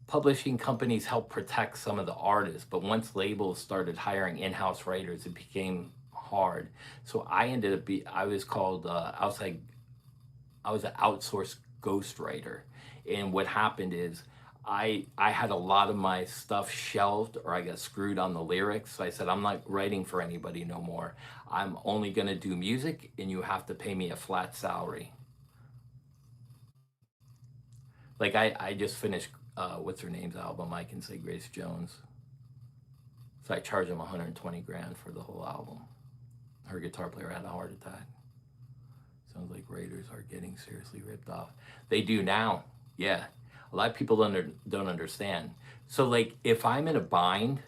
Publishing companies help protect some of the artists, but once labels started hiring in-house writers, it became hard. So I ended up I was called I was an outsourced ghostwriter, and what happened is I had a lot of my stuff shelved, or I got screwed on the lyrics. So I said, I'm not writing for anybody no more. I'm only gonna do music, and you have to pay me a flat salary. Like I just finished what's her name's album? I Can Say Grace Jones. So I charged him 120 grand for the whole album. Her guitar player had a heart attack. Sounds like writers are getting seriously ripped off. They do now. Yeah. A lot of people don't understand. So like if I'm in a bind,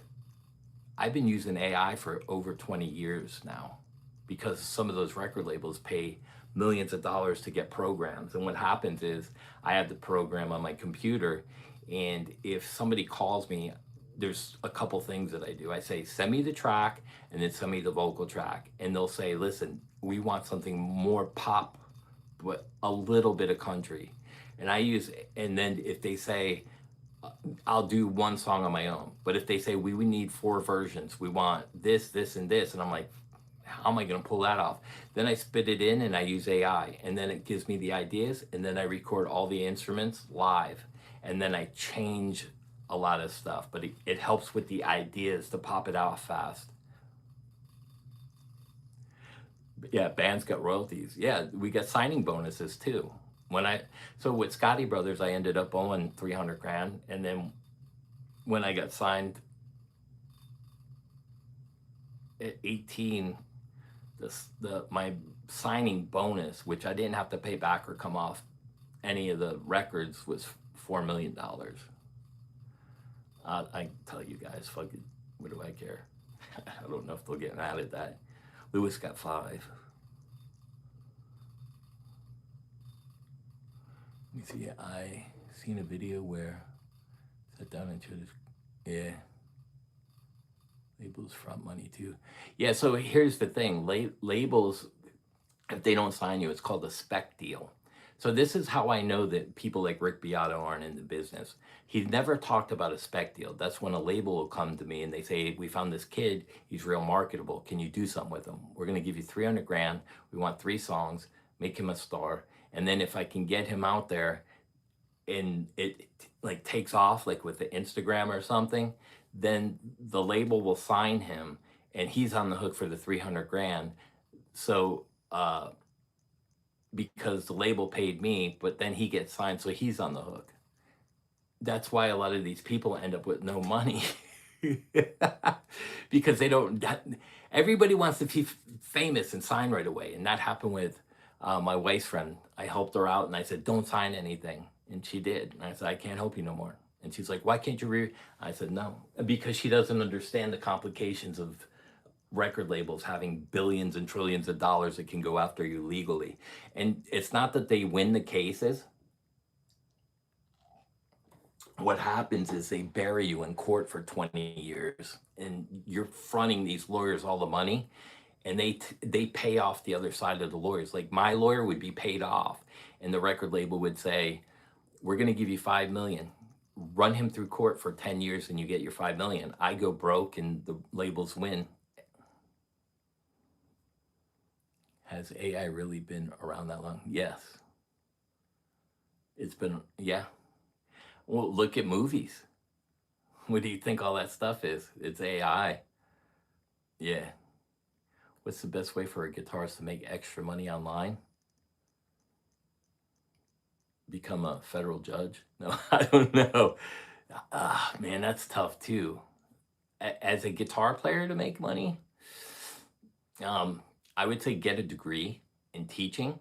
I've been using AI for over 20 years now because some of those record labels pay millions of dollars to get programs. And what happens is I have the program on my computer, and if somebody calls me, there's a couple things that I do. I say, send me the track and then send me the vocal track. And they'll say, listen, we want something more pop, but a little bit of country. And I use, and then if they say, I'll do one song on my own. But if they say we would need 4 versions, we want this, this, and this, and I'm like, how am I going to pull that off? Then I spit it in and I use AI, and then it gives me the ideas, and then I record all the instruments live, and then I change a lot of stuff. But it helps with the ideas to pop it out fast. Yeah, bands got royalties. Yeah, we get signing bonuses too. So with Scotty Brothers, I ended up owing 300 grand, and then when I got signed at 18, my signing bonus, which I didn't have to pay back or come off any of the records, was $4 million. I tell you guys, fuck it, what do I care? I don't know if they'll get mad at that. Lewis got 5. Let me see. I seen a video where sat down and showed his, yeah. Labels front money too. Yeah, so here's the thing. Labels, if they don't sign you, it's called a spec deal. So this is how I know that people like Rick Beato aren't in the business. He's never talked about a spec deal. That's when a label will come to me and they say, we found this kid, he's real marketable. Can you do something with him? We're going to give you 300 grand. We want 3 songs, make him a star. And then if I can get him out there and it like takes off, like with the Instagram or something, then the label will sign him and he's on the hook for the 300 grand. So, because the label paid me, but then he gets signed, so he's on the hook. That's why a lot of these people end up with no money. Because they don't, everybody wants to be famous and sign right away. And that happened with my wife's friend. I helped her out and I said, don't sign anything. And she did. And I said, I can't help you no more. And she's like, why can't you I said, no, because she doesn't understand the complications of record labels having billions and trillions of dollars that can go after you legally. And it's not that they win the cases. What happens is they bury you in court for 20 years and you're fronting these lawyers all the money, and they pay off the other side of the lawyers. Like my lawyer would be paid off and the record label would say, we're going to give you 5 million. Run him through court for 10 years and you get your 5 million. I go broke and the labels win. Has AI really been around that long? Yes. It's been, yeah. Well, look at movies. What do you think all that stuff is? It's AI. Yeah. What's the best way for a guitarist to make extra money online? Become a federal judge? No, I don't know. Man, that's tough too. As a guitar player to make money, I would say get a degree in teaching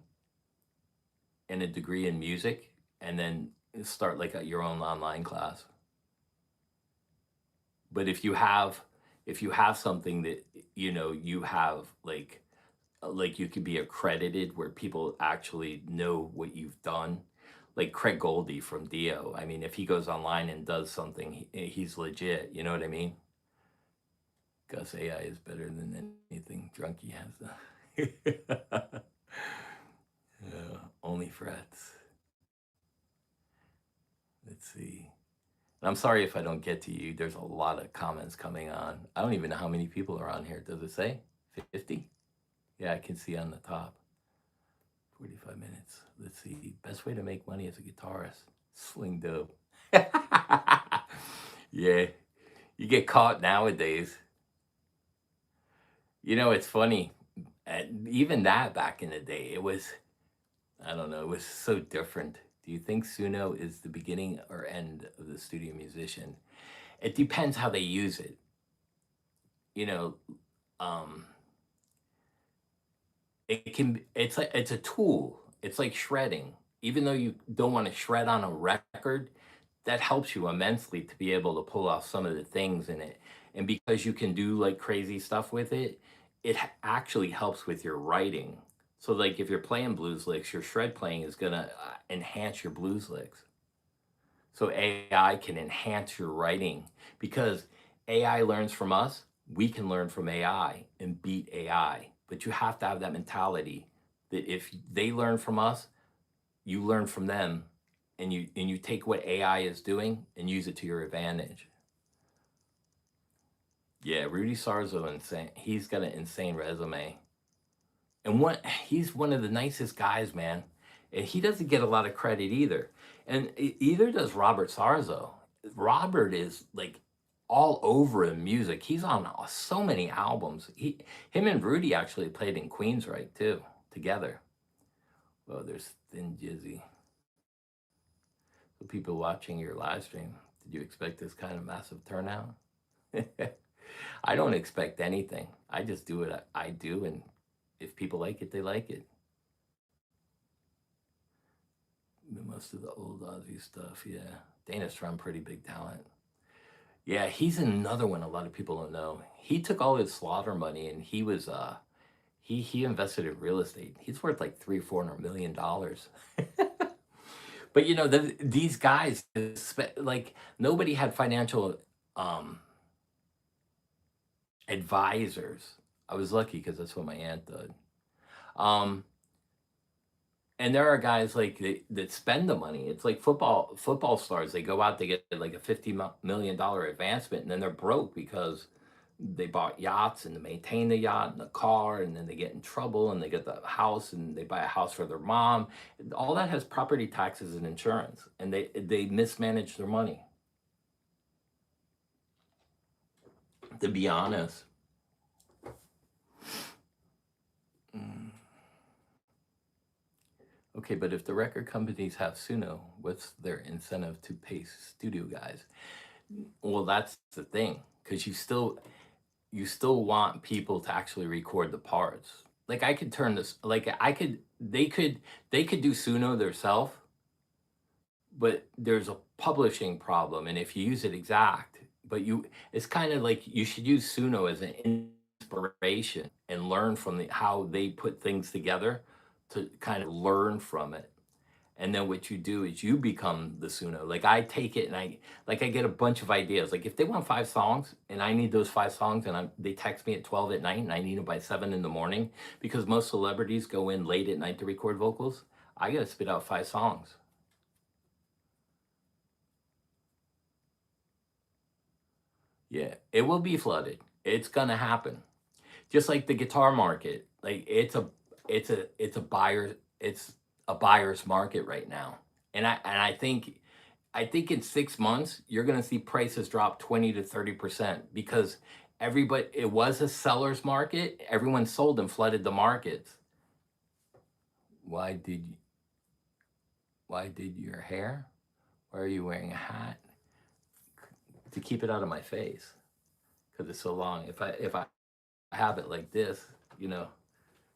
and a degree in music, and then start like your own online class. But if you have something that you have like you could be accredited where people actually know what you've done, like Craig Goldie from Dio. I mean, if he goes online and does something, he's legit. You know what I mean? Gus AI is better than anything Drunky has. Only frets. Let's see. I'm sorry if I don't get to you. There's a lot of comments coming on. I don't even know how many people are on here. Does it say 50? Yeah, I can see on the top. 45 minutes. Let's see. Best way to make money as a guitarist. Swing dope. Yeah. You get caught nowadays. It's funny. Even that back in the day, it was, I don't know, it was so different. Do you think Suno is the beginning or end of the studio musician? It depends how they use it. you know, um, it's a tool. It's like shredding. Even though you don't want to shred on a record, that helps you immensely to be able to pull off some of the things in it. And because you can do like crazy stuff with it, actually helps with your writing. So like if you're playing blues licks, your shred playing is gonna enhance your blues licks. So AI can enhance your writing because AI learns from us. We can learn from AI and beat AI. But you have to have that mentality that if they learn from us, you learn from them, and you take what AI is doing and use it to your advantage. Yeah, Rudy Sarzo, insane. He's got an insane resume. And he's one of the nicest guys, man. And he doesn't get a lot of credit either. And either does Robert Sarzo. Robert is like all over in music. He's on so many albums. Him and Rudy actually played in Queensryche too, together. Oh, there's Thin Jizzy. So people watching your live stream, did you expect this kind of massive turnout? I don't expect anything. I just do what I do, and if people like it, they like it. Most of the old Aussie stuff, yeah. Dana Strum, pretty big talent. Yeah, he's another one a lot of people don't know. He took all his Slaughter money and he invested in real estate. He's worth like 300-400 million dollars. But you know, these guys, like nobody had financial um, advisors. I was lucky because that's what my aunt did. Um, and there are guys like that spend the money. It's like football stars. They go out, they get like a $50 million advancement, and then they're broke because they bought yachts and they maintain the yacht and the car, and then they get in trouble and they get the house and they buy a house for their mom. All that has property taxes and insurance, and they mismanage their money. To be honest. Mm. Okay, but if the record companies have Suno, what's their incentive to pay studio guys? Well, that's the thing, because you still want people to actually record the parts. Like I could turn this, like they could do Suno themselves, but there's a publishing problem, and if you use it exact, it's kind of like you should use Suno as an inspiration and learn from how they put things together to kind of learn from it. And then what you do is you become the Suno. Like I take it and I get a bunch of ideas. Like if they want 5 songs and I need those 5 songs and they text me at 12 at night and I need them by 7 in the morning, because most celebrities go in late at night to record vocals, I gotta spit out 5 songs. Yeah, it will be flooded. It's gonna happen. Just like the guitar market. Like it's a buyer's market right now. And I think in 6 months, you're going to see prices drop 20 to 30% because it was a seller's market. Everyone sold and flooded the markets. Why did why did your hair? Why are you wearing a hat? To keep it out of my face because it's so long. If I have it like this, you know,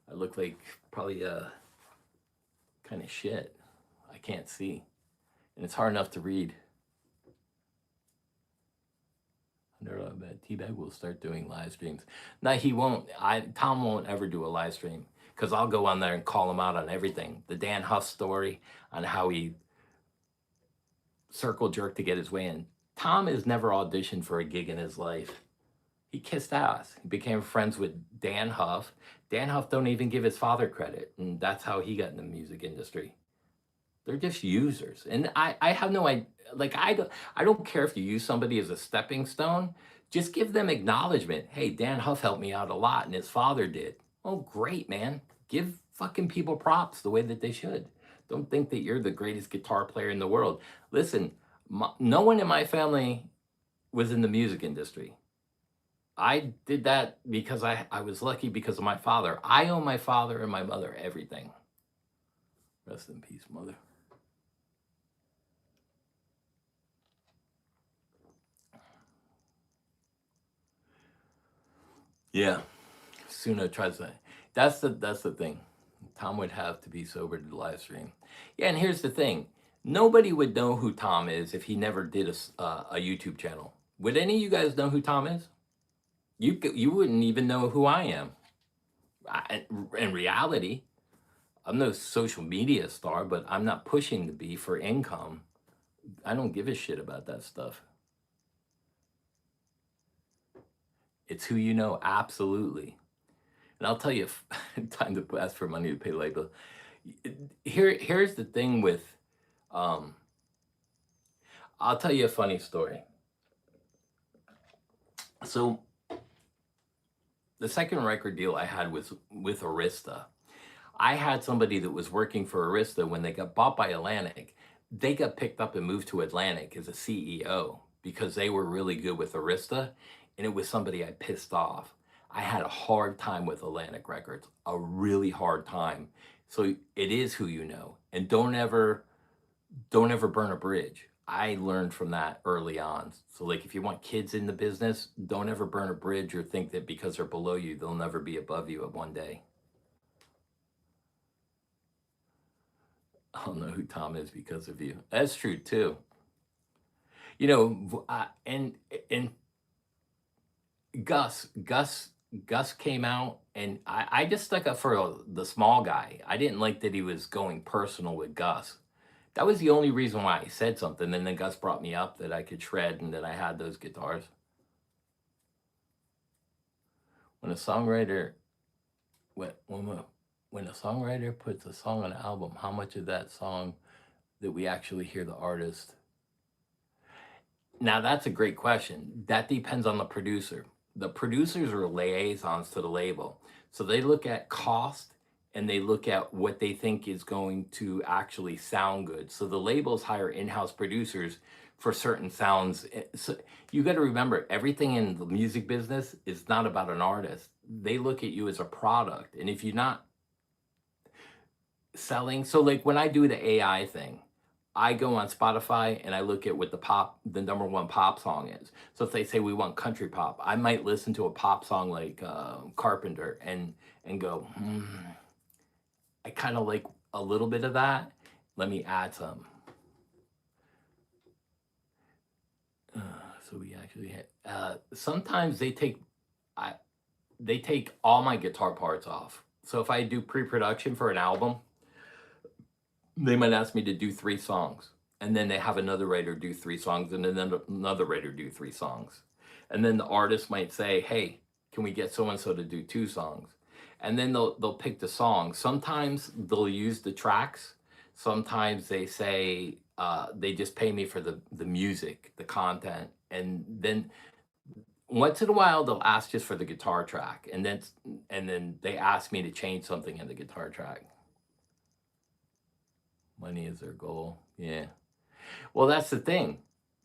I look like probably kind of shit. I can't see, and it's hard enough to read. I bet T-Bag will start doing live streams. No, he won't. Tom won't ever do a live stream because I'll go on there and call him out on everything. The Dan Huff story on how he circle jerked to get his way in. Tom has never auditioned for a gig in his life. He kissed ass. He became friends with Dan Huff. Dan Huff don't even give his father credit, and that's how he got in the music industry. They're just users, and I have no idea. Like I don't care if you use somebody as a stepping stone. Just give them acknowledgement. Hey, Dan Huff helped me out a lot, and his father did. Oh, great, man. Give fucking people props the way that they should. Don't think that you're the greatest guitar player in the world. Listen, no one in my family was in the music industry. I did that because I was lucky because of my father. I owe my father and my mother everything. Rest in peace, mother. Yeah. Suno tries to. That's the thing. Tom would have to be sober to live stream. Yeah, and here's the thing. Nobody would know who Tom is if he never did a YouTube channel. Would any of you guys know who Tom is? You wouldn't even know who I am. In reality, I'm no social media star, but I'm not pushing to be for income. I don't give a shit about that stuff. It's who you know, absolutely. And I'll tell you, time to ask for money to pay labor. Here's the thing with, um, I'll tell you a funny story. So the second record deal I had was with Arista. I had somebody that was working for Arista when they got bought by Atlantic. They got picked up and moved to Atlantic as a CEO because they were really good with Arista, and it was somebody I pissed off. I had a hard time with Atlantic Records, a really hard time. So it is who you know, and don't ever burn a bridge. I learned from that early on. So like if you want kids in the business, don't ever burn a bridge or think that because they're below you, they'll never be above you at one day. I'll know who Tom is because of you. That's true too. You know, and Gus, Gus, Gus came out, and I just stuck up for the small guy. I didn't like that he was going personal with Gus. That was the only reason why I said something. And then Gus brought me up that I could shred and that I had those guitars. When a songwriter, when when when a songwriter puts a song on an album, how much of that song that we actually hear the artist? Now that's a great question. That depends on the producer. The producers are liaisons to the label. So they look at cost and they look at what they think is going to actually sound good. So the labels hire in-house producers for certain sounds. So you got to remember, everything in the music business is not about an artist. They look at you as a product. And if you're not selling, so like when I do the AI thing, I go on Spotify and I look at what the number one pop song is. So if they say we want country pop, I might listen to a pop song like Carpenter and go, I kind of like a little bit of that. Let me add some. Uh, so we actually had. Sometimes I they take all my guitar parts off. So if I do pre-production for an album, they might ask me to do 3 songs, and then they have another writer do 3 songs, and then another writer do 3 songs, and then the artist might say, hey, can we get so and so to do 2 songs? And then they'll pick the song. Sometimes they'll use the tracks. Sometimes they say they just pay me for the music, the content, and then once in a while they'll ask just for the guitar track, and then they ask me to change something in the guitar track. Money is their goal. Yeah. Well, that's the thing,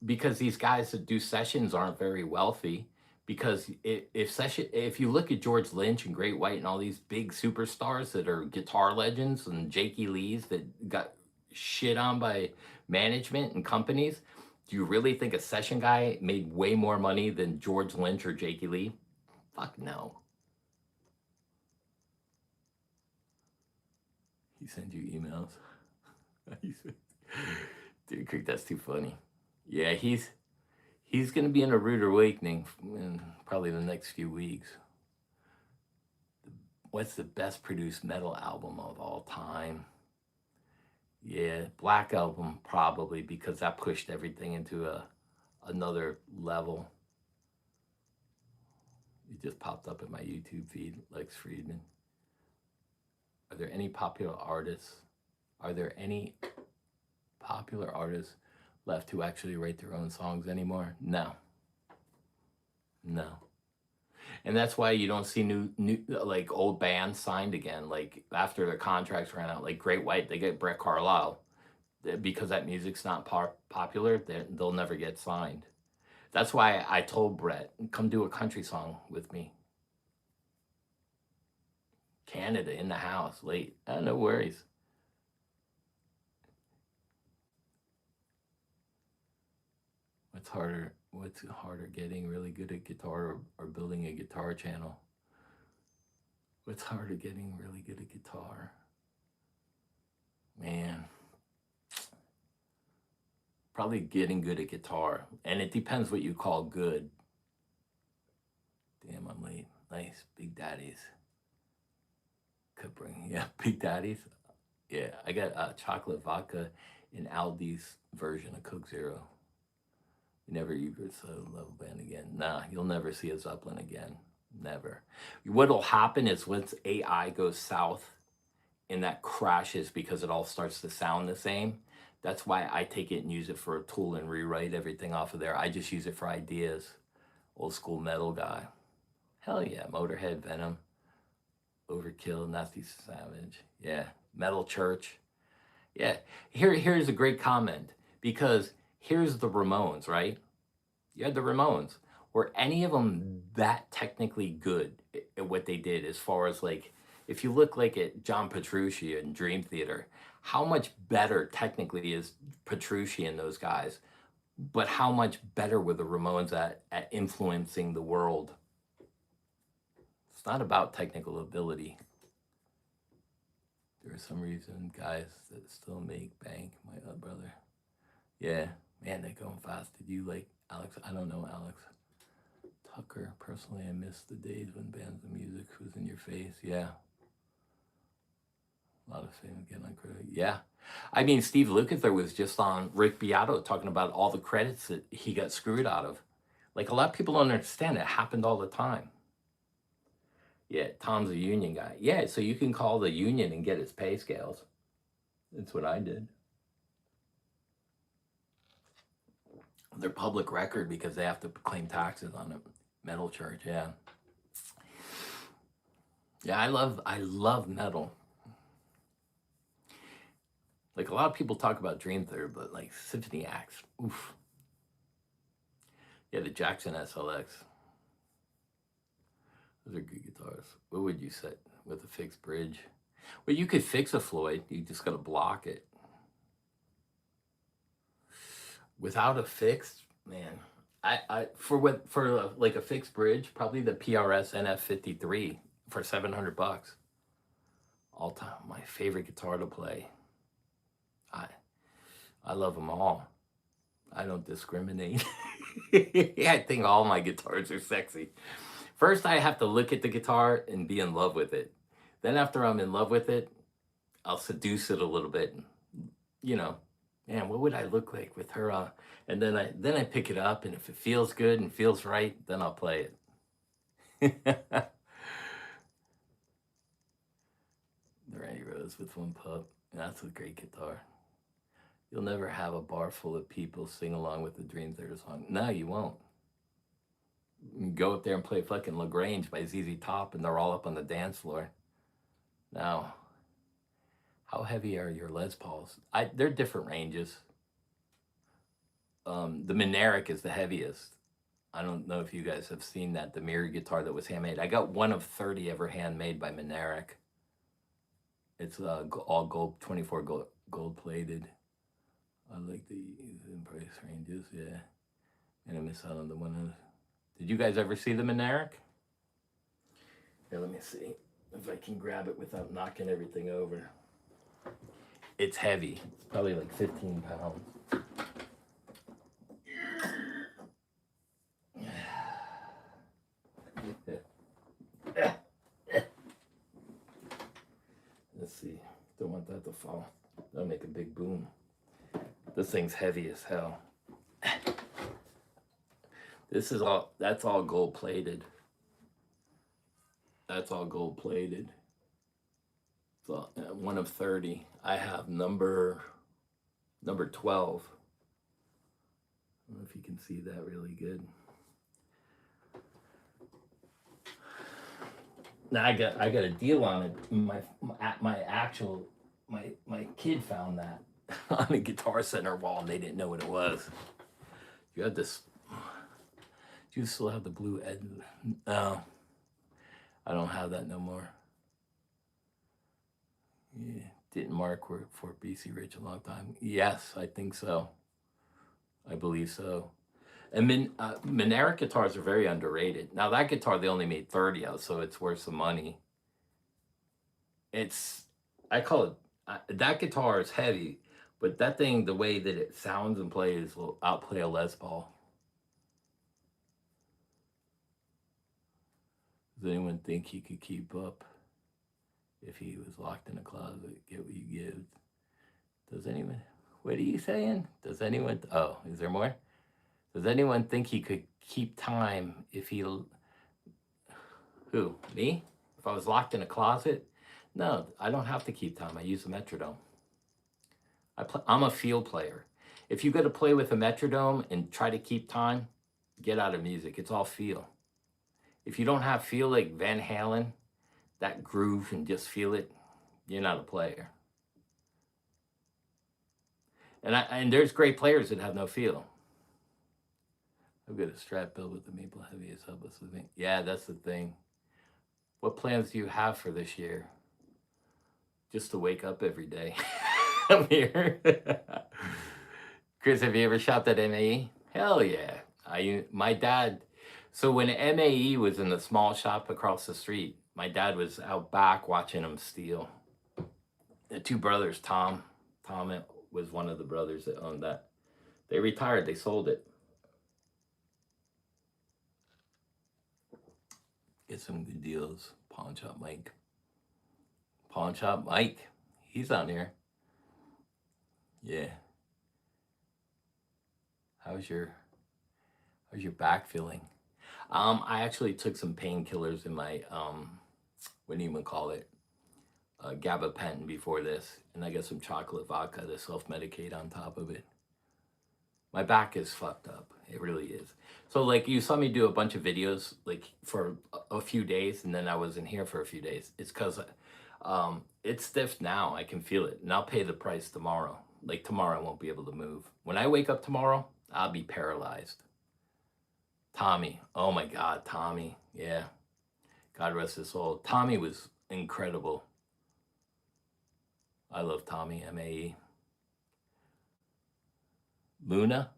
because these guys that do sessions aren't very wealthy. Because if you look at George Lynch and Great White and all these big superstars that are guitar legends and Jakey Lees that got shit on by management and companies, do you really think a session guy made way more money than George Lynch or Jakey Lee? Fuck no. He sends you emails. Dude, that's too funny. Yeah, he's going to be in a rude awakening in probably the next few weeks. What's the best produced metal album of all time? Yeah, Black Album probably, because that pushed everything into another level. It just popped up in my YouTube feed, Lex Friedman. Are there any popular artists? Are there any popular artists left who actually write their own songs anymore? No. No. And that's why you don't see new like old bands signed again. Like after their contracts ran out, like Great White, they get Brett Carlisle. Because that music's not popular, they'll never get signed. That's why I told Brett, come do a country song with me. Canada in the house late. No worries. What's harder? What's harder, getting really good at guitar or building a guitar channel? What's harder, getting really good at guitar? Man, probably getting good at guitar. And it depends what you call good. Damn, I'm late. Nice. Big Daddies. Could bring, yeah, Big Daddies. Yeah, I got chocolate vodka in Aldi's version of Coke Zero. You never eat a love band again. Nah, you'll never see a Zeppelin again. Never. What'll happen is once AI goes south and that crashes because it all starts to sound the same. That's why I take it and use it for a tool and rewrite everything off of there. I just use it for ideas. Old school metal guy. Hell yeah, Motorhead, Venom, Overkill, Nasty Savage. Yeah, Metal Church. Yeah, here's a great comment because here's the Ramones, right? You had the Ramones. Were any of them that technically good at what they did as far as like, if you look like at John Petrucci in Dream Theater, how much better technically is Petrucci and those guys, but how much better were the Ramones at influencing the world? It's not about technical ability. There are some reason guys that still make bank, my brother. Yeah, man, they're going fast. Did you like Alex? I don't know Alex. Tucker, personally, I miss the days when bands and music was in your face. Yeah. A lot of fame again on credit. Yeah. I mean, Steve Lukather was just on Rick Beato talking about all the credits that he got screwed out of. Like, a lot of people don't understand it happened all the time. Yeah, Tom's a union guy. Yeah, so you can call the union and get his pay scales. That's what I did. They're public record because they have to claim taxes on it. Metal Church, yeah. Yeah, I love metal. Like, a lot of people talk about Dream Theater, but like Symphony Acts, oof. Yeah, the Jackson SLX. Those are good guitars. What would you set with a fixed bridge? Well, you could fix a Floyd. You just got to block it. Without a fixed, man, for like a fixed bridge, probably the PRS NF53 for $700. All time, my favorite guitar to play. I love them all. I don't discriminate. I think all my guitars are sexy. First, I have to look at the guitar and be in love with it. Then after I'm in love with it, I'll seduce it a little bit. You know, man, what would I look like with her on? And then I pick it up, and if it feels good and feels right, then I'll play it. The Randy Rose with one pup. That's a great guitar. You'll never have a bar full of people sing along with the Dream Theater song. No, you won't. You go up there and play fucking LaGrange by ZZ Top, and they're all up on the dance floor. Now, how heavy are your Les Pauls? They're different ranges. The Mineric is the heaviest. I don't know if you guys have seen that, the mirror guitar that was handmade. I got one of 30 ever handmade by Mineric. It's all gold, 24 gold plated. I like the price ranges, yeah. And I miss out on the one. Did you guys ever see the Mineric? Here, let me see if I can grab it without knocking everything over. It's heavy. It's probably like 15 pounds. Let's see. Don't want that to fall. That'll make a big boom. This thing's heavy as hell. That's all gold plated. That's all gold plated. So one of 30. I have number 12. I don't know if you can see that really good. Now I got a deal on it. My kid found that on the Guitar Center wall, and they didn't know what it was. You had this. Do you still have the blue Ed? No, I don't have that no more. Yeah, didn't Mark work for BC Rich a long time? Yes, I think so. I believe so. And Mineric guitars are very underrated. Now that guitar they only made 30 of, so it's worth some money. it's, I call it, that guitar is heavy, but that thing, the way that it sounds and plays will outplay a Les Paul. Does anyone think he could keep up if he was locked in a closet? Get what you give. Does anyone, what are you saying? Does anyone, oh, is there more? Does anyone think he could keep time if he, who, me? If I was locked in a closet? No, I don't have to keep time. I use a metronome. I'm a field player. If you go to play with a metronome and try to keep time, get out of music. It's all feel. If you don't have feel like Van Halen, that groove and just feel it, you're not a player. And there's great players that have no feel. I've got a Strat build with the maple heaviest helpless with me. Yeah, that's the thing. What plans do you have for this year? Just to wake up every day. I'm here. Chris, have you ever shopped at MAE? Hell yeah. My dad, so when MAE was in the small shop across the street, my dad was out back watching them steal. The two brothers, Tom was one of the brothers that owned that. They retired, they sold it. Get some good deals. Pawn Shop Mike. Pawn Shop Mike. He's on here. Yeah. How's your back feeling? I actually took some painkillers in my what do you even call it? Gabapentin before this, and I got some chocolate vodka to self-medicate on top of it. My back is fucked up. It really is. So like you saw me do a bunch of videos like for a few days, and then I wasn't here for a few days. It's because it's stiff now. I can feel it, and I'll pay the price tomorrow. Like tomorrow I won't be able to move. When I wake up tomorrow, I'll be paralyzed. Tommy. Oh my God, Tommy. Yeah. God rest his soul. Tommy was incredible. I love Tommy, MAE. Luna?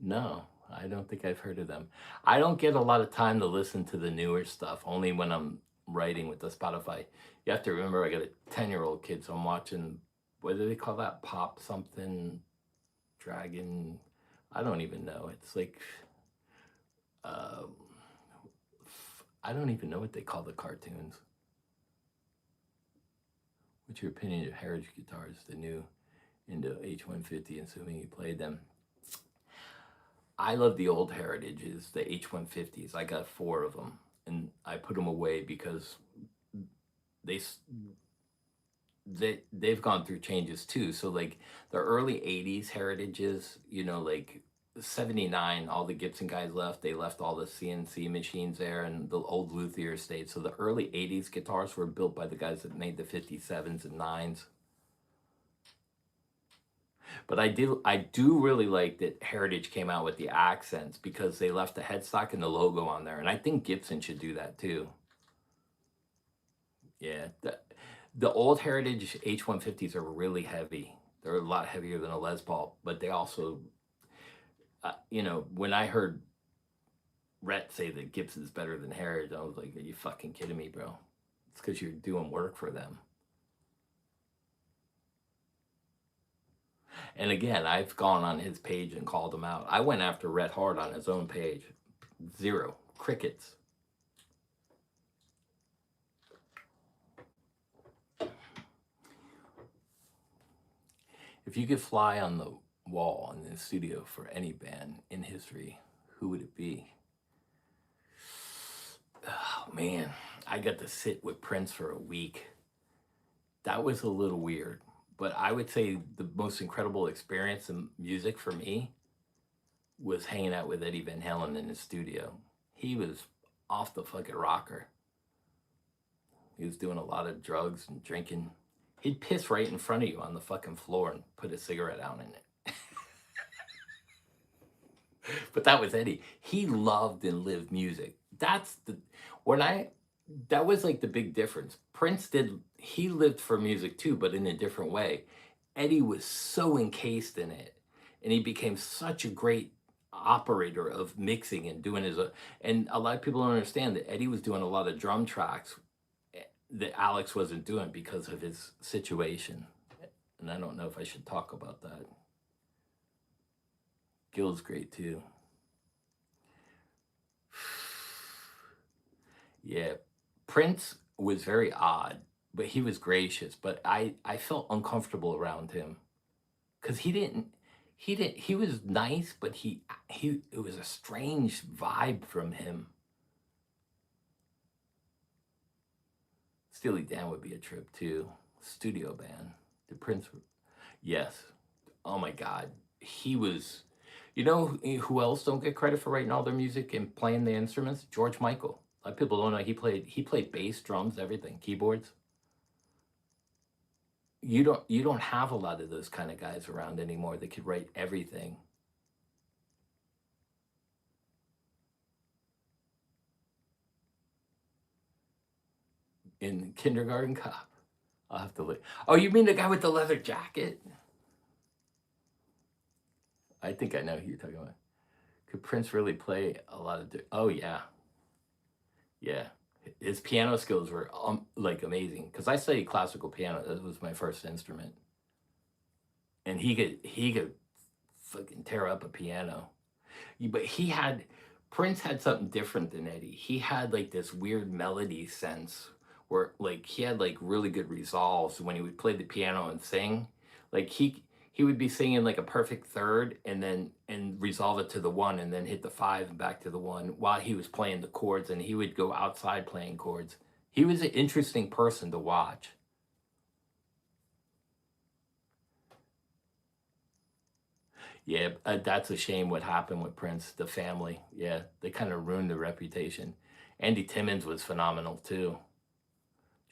No, I don't think I've heard of them. I don't get a lot of time to listen to the newer stuff, only when I'm writing with the Spotify. You have to remember I got a 10-year-old kid, so I'm watching, what do they call that? Pop something, Dragon, I don't even know. It's like, I don't even know what they call the cartoons. What's your opinion of Heritage guitars, the new into H150, assuming you played them? I love the old Heritages, the H150s. I got 4 of them, and I put them away because they've gone through changes too. So like the early 80s Heritages, you know, like 79, all the Gibson guys left. They left all the CNC machines there and the old luthier stayed. So the early 80s guitars were built by the guys that made the 57s and 9s. But I do really like that Heritage came out with the accents because they left the headstock and the logo on there. And I think Gibson should do that too. Yeah. The old Heritage H150s are really heavy. They're a lot heavier than a Les Paul, but they also, you know, when I heard Rhett say that Gibson's better than Heritage, I was like, are you fucking kidding me, bro? It's because you're doing work for them. And again, I've gone on his page and called him out. I went after Rhett hard on his own page. 0. Crickets. If you could fly on the wall in the studio for any band in history, who would it be? Oh, man, I got to sit with Prince for a week. That was a little weird. But I would say the most incredible experience in music for me was hanging out with Eddie Van Halen in his studio. He was off the fucking rocker. He was doing a lot of drugs and drinking. He'd piss right in front of you on the fucking floor and put a cigarette out in it. But that was Eddie. He loved and lived music. That was like the big difference. Prince he lived for music too, but in a different way. Eddie was so encased in it, and he became such a great operator of mixing and doing and a lot of people don't understand that Eddie was doing a lot of drum tracks that Alex wasn't doing because of his situation. And I don't know if I should talk about that. Gil's great too. Yeah, Prince was very odd, but he was gracious. But I felt uncomfortable around him because he was nice, but he it was a strange vibe from him. Steely Dan would be a trip too. Studio band. The Prince, yes. Oh my God, he was. You know who else don't get credit for writing all their music and playing the instruments? George Michael. A lot of people don't know he played bass, drums, everything, keyboards. You don't have a lot of those kind of guys around anymore that could write everything. In Kindergarten Cop, I'll have to look. Oh, you mean the guy with the leather jacket? I think I know who you're talking about. Could Prince really play a lot of? Oh yeah, yeah. His piano skills were like amazing because I studied classical piano. That was my first instrument, and he could fucking tear up a piano. But Prince had something different than Eddie. He had like this weird melody sense where like he had like really good resolves when he would play the piano and sing. Like he would be singing like a perfect third and resolve it to the one and then hit the five and back to the one while he was playing the chords, and he would go outside playing chords. He was an interesting person to watch. Yeah, that's a shame what happened with Prince, the family. Yeah, they kind of ruined the reputation. Andy Timmons was phenomenal too.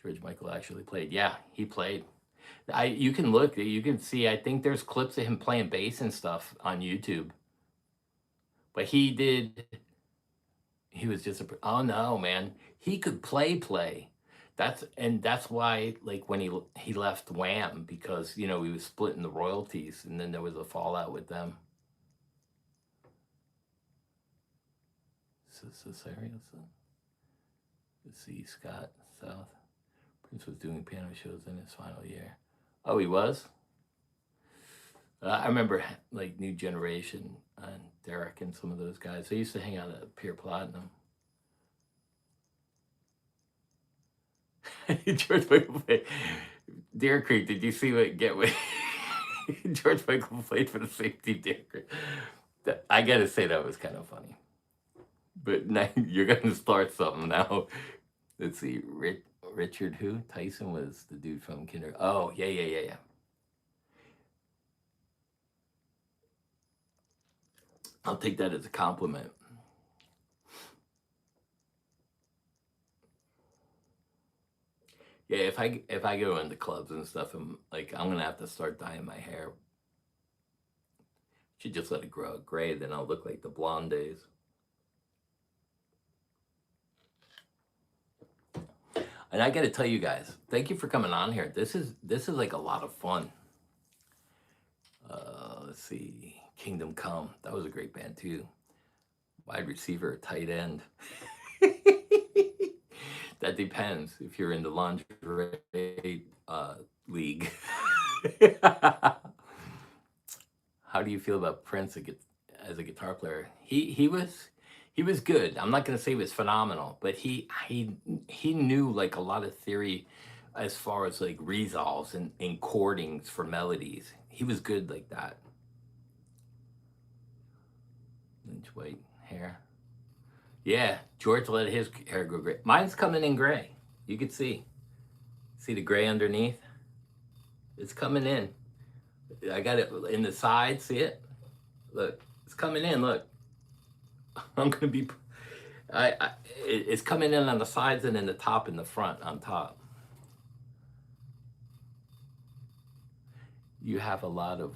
George Michael actually played. Yeah, he played. You can look, you can see. I think there's clips of him playing bass and stuff on YouTube. But he did. He was just a. Oh no, man, he could play. That's why like when he left Wham because he was splitting the royalties and then there was a fallout with them. Cesarean. Let's see, Scott South. Prince was doing piano shows in his final year. Oh, he was? I remember like New Generation and Derek and some of those guys. They used to hang out at Pier Platinum. George Michael played. Deer Creek, did you see what George Michael played for the same team, Deer Creek? I gotta say that was kind of funny. But now you're gonna start something now. Let's see, Richard who? Tyson was the dude from Kinder. Oh, yeah. I'll take that as a compliment. Yeah, if I go into clubs and stuff, I'm gonna have to start dyeing my hair. Should just let it grow gray, then I'll look like the blonde days. And I got to tell you guys, thank you for coming on here. This is like a lot of fun. Let's see, Kingdom Come. That was a great band too. Wide receiver, tight end. That depends if you're in the lingerie league. How do you feel about Prince as a guitar player? He was good. I'm not going to say he was phenomenal, but he knew like a lot of theory as far as like resolves and chordings for melodies. He was good like that. Lynch white hair. Yeah, George let his hair go gray. Mine's coming in gray. You can see. See the gray underneath? It's coming in. I got it in the side. See it? Look, it's coming in. Look. I'm gonna be. It's coming in on the sides and in the top and the front on top. You have a lot of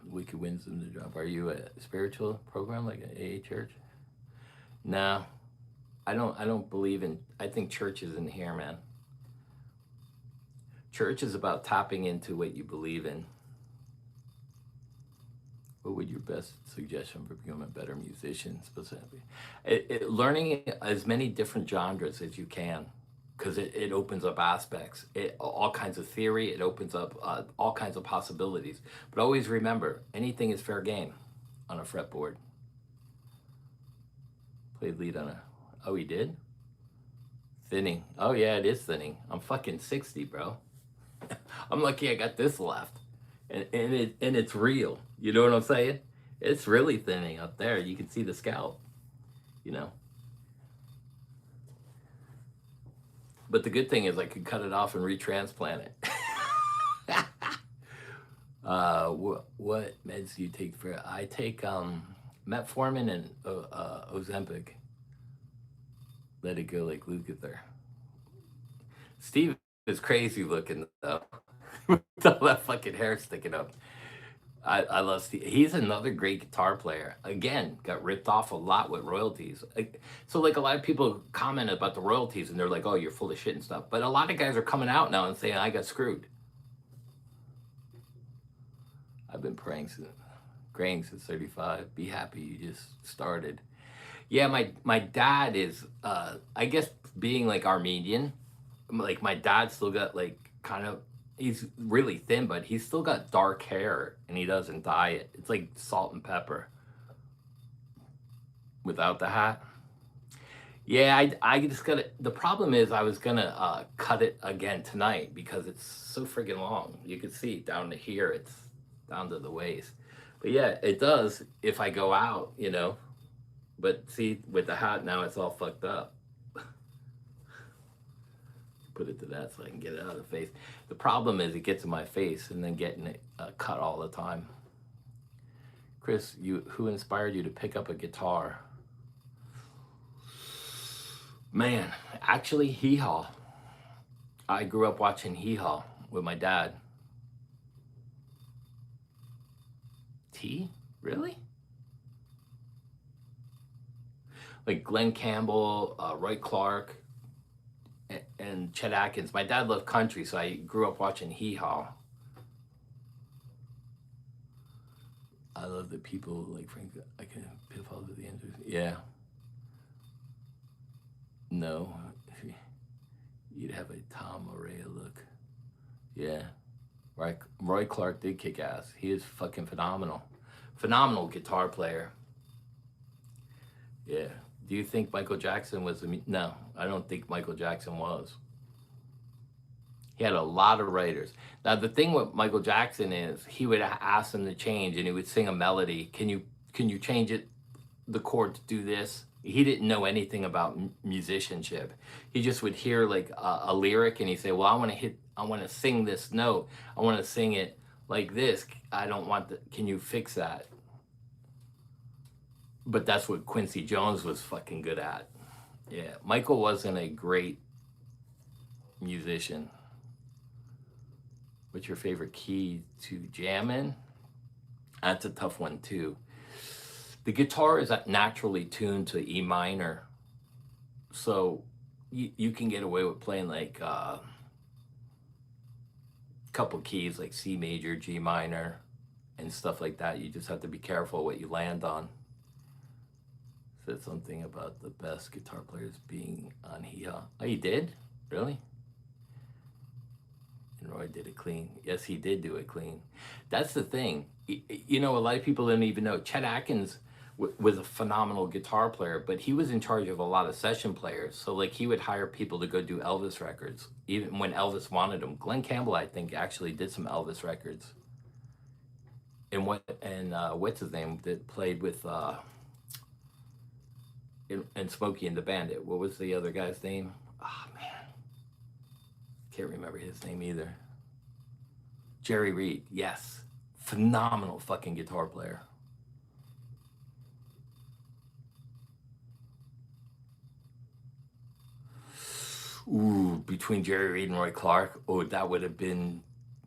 wicked winds in the job. Are you a spiritual program like an AA church? No, I don't believe in. I think church isn't here, man. Church is about tapping into what you believe in. What would your best suggestion for becoming a better musician specifically? Learning as many different genres as you can. because it opens up aspects, all kinds of theory. It opens up all kinds of possibilities. But always remember, anything is fair game on a fretboard. Played lead on a. Oh, he did? Thinning. Oh, yeah, it is thinning. I'm fucking 60, bro. I'm lucky I got this left. And it's real. You know what I'm saying? It's really thinning up there. You can see the scalp, you know. But the good thing is I could cut it off and retransplant it. What meds do you take for? I take metformin and Ozempic. Let it go like Lukather. Steve is crazy looking though, with all that fucking hair sticking up. I love Steve. He's another great guitar player. Again, got ripped off a lot with royalties. So like a lot of people comment about the royalties and they're like, "Oh, you're full of shit and stuff." But a lot of guys are coming out now and saying, "I got screwed." I've been praying since 35. Be happy you just started. Yeah, my dad is I guess being like Armenian, like my dad still got like kind of, he's really thin, but he's still got dark hair and he doesn't dye it. It's like salt and pepper without the hat. Yeah, I just gotta, the problem is I was gonna cut it again tonight because it's so friggin' long. You can see down to here, it's down to the waist. But yeah, it does if I go out, you know. But see, with the hat now, it's all fucked up. Put it to that so I can get it out of the face. The problem is it gets in my face and then getting it cut all the time. Chris, who inspired you to pick up a guitar? Man, actually, Hee Haw. I grew up watching Hee Haw with my dad. T? Really? Like Glenn Campbell, Roy Clark, and Chet Atkins. My dad loved country, so I grew up watching Hee Haw. I love the people like Frank. I can pitfall to the end. Yeah. No. You'd have a Tom Araya look. Yeah. Roy Clark did kick ass. He is fucking phenomenal. Phenomenal guitar player. Yeah. Do you think Michael Jackson was no, I don't think Michael Jackson was. He had a lot of writers. Now the thing with Michael Jackson is he would ask them to change and he would sing a melody. Can you change it, the chord to do this? He didn't know anything about musicianship. He just would hear like a lyric and he'd say, well, I want to sing this note. I want to sing it like this. I don't want the, can you fix that? But that's what Quincy Jones was fucking good at. Yeah, Michael wasn't a great musician. What's your favorite key to jam in? That's a tough one too. The guitar is naturally tuned to E minor. So you can get away with playing like a couple keys like C major, G minor, and stuff like that. You just have to be careful what you land on. Said something about the best guitar players being on Hee Haw. Oh, he did? Really? And Roy did it clean. Yes, he did do it clean. That's the thing. You know, a lot of people didn't even know. Chet Atkins was a phenomenal guitar player, but he was in charge of a lot of session players. So like he would hire people to go do Elvis records, even when Elvis wanted them. Glenn Campbell, I think, actually did some Elvis records. And what's his name that played with and Smokey and the Bandit? What was the other guy's name? Oh man, can't remember his name either. Jerry Reed, yes, phenomenal fucking guitar player. Ooh, between Jerry Reed and Roy Clark, oh, that would have been,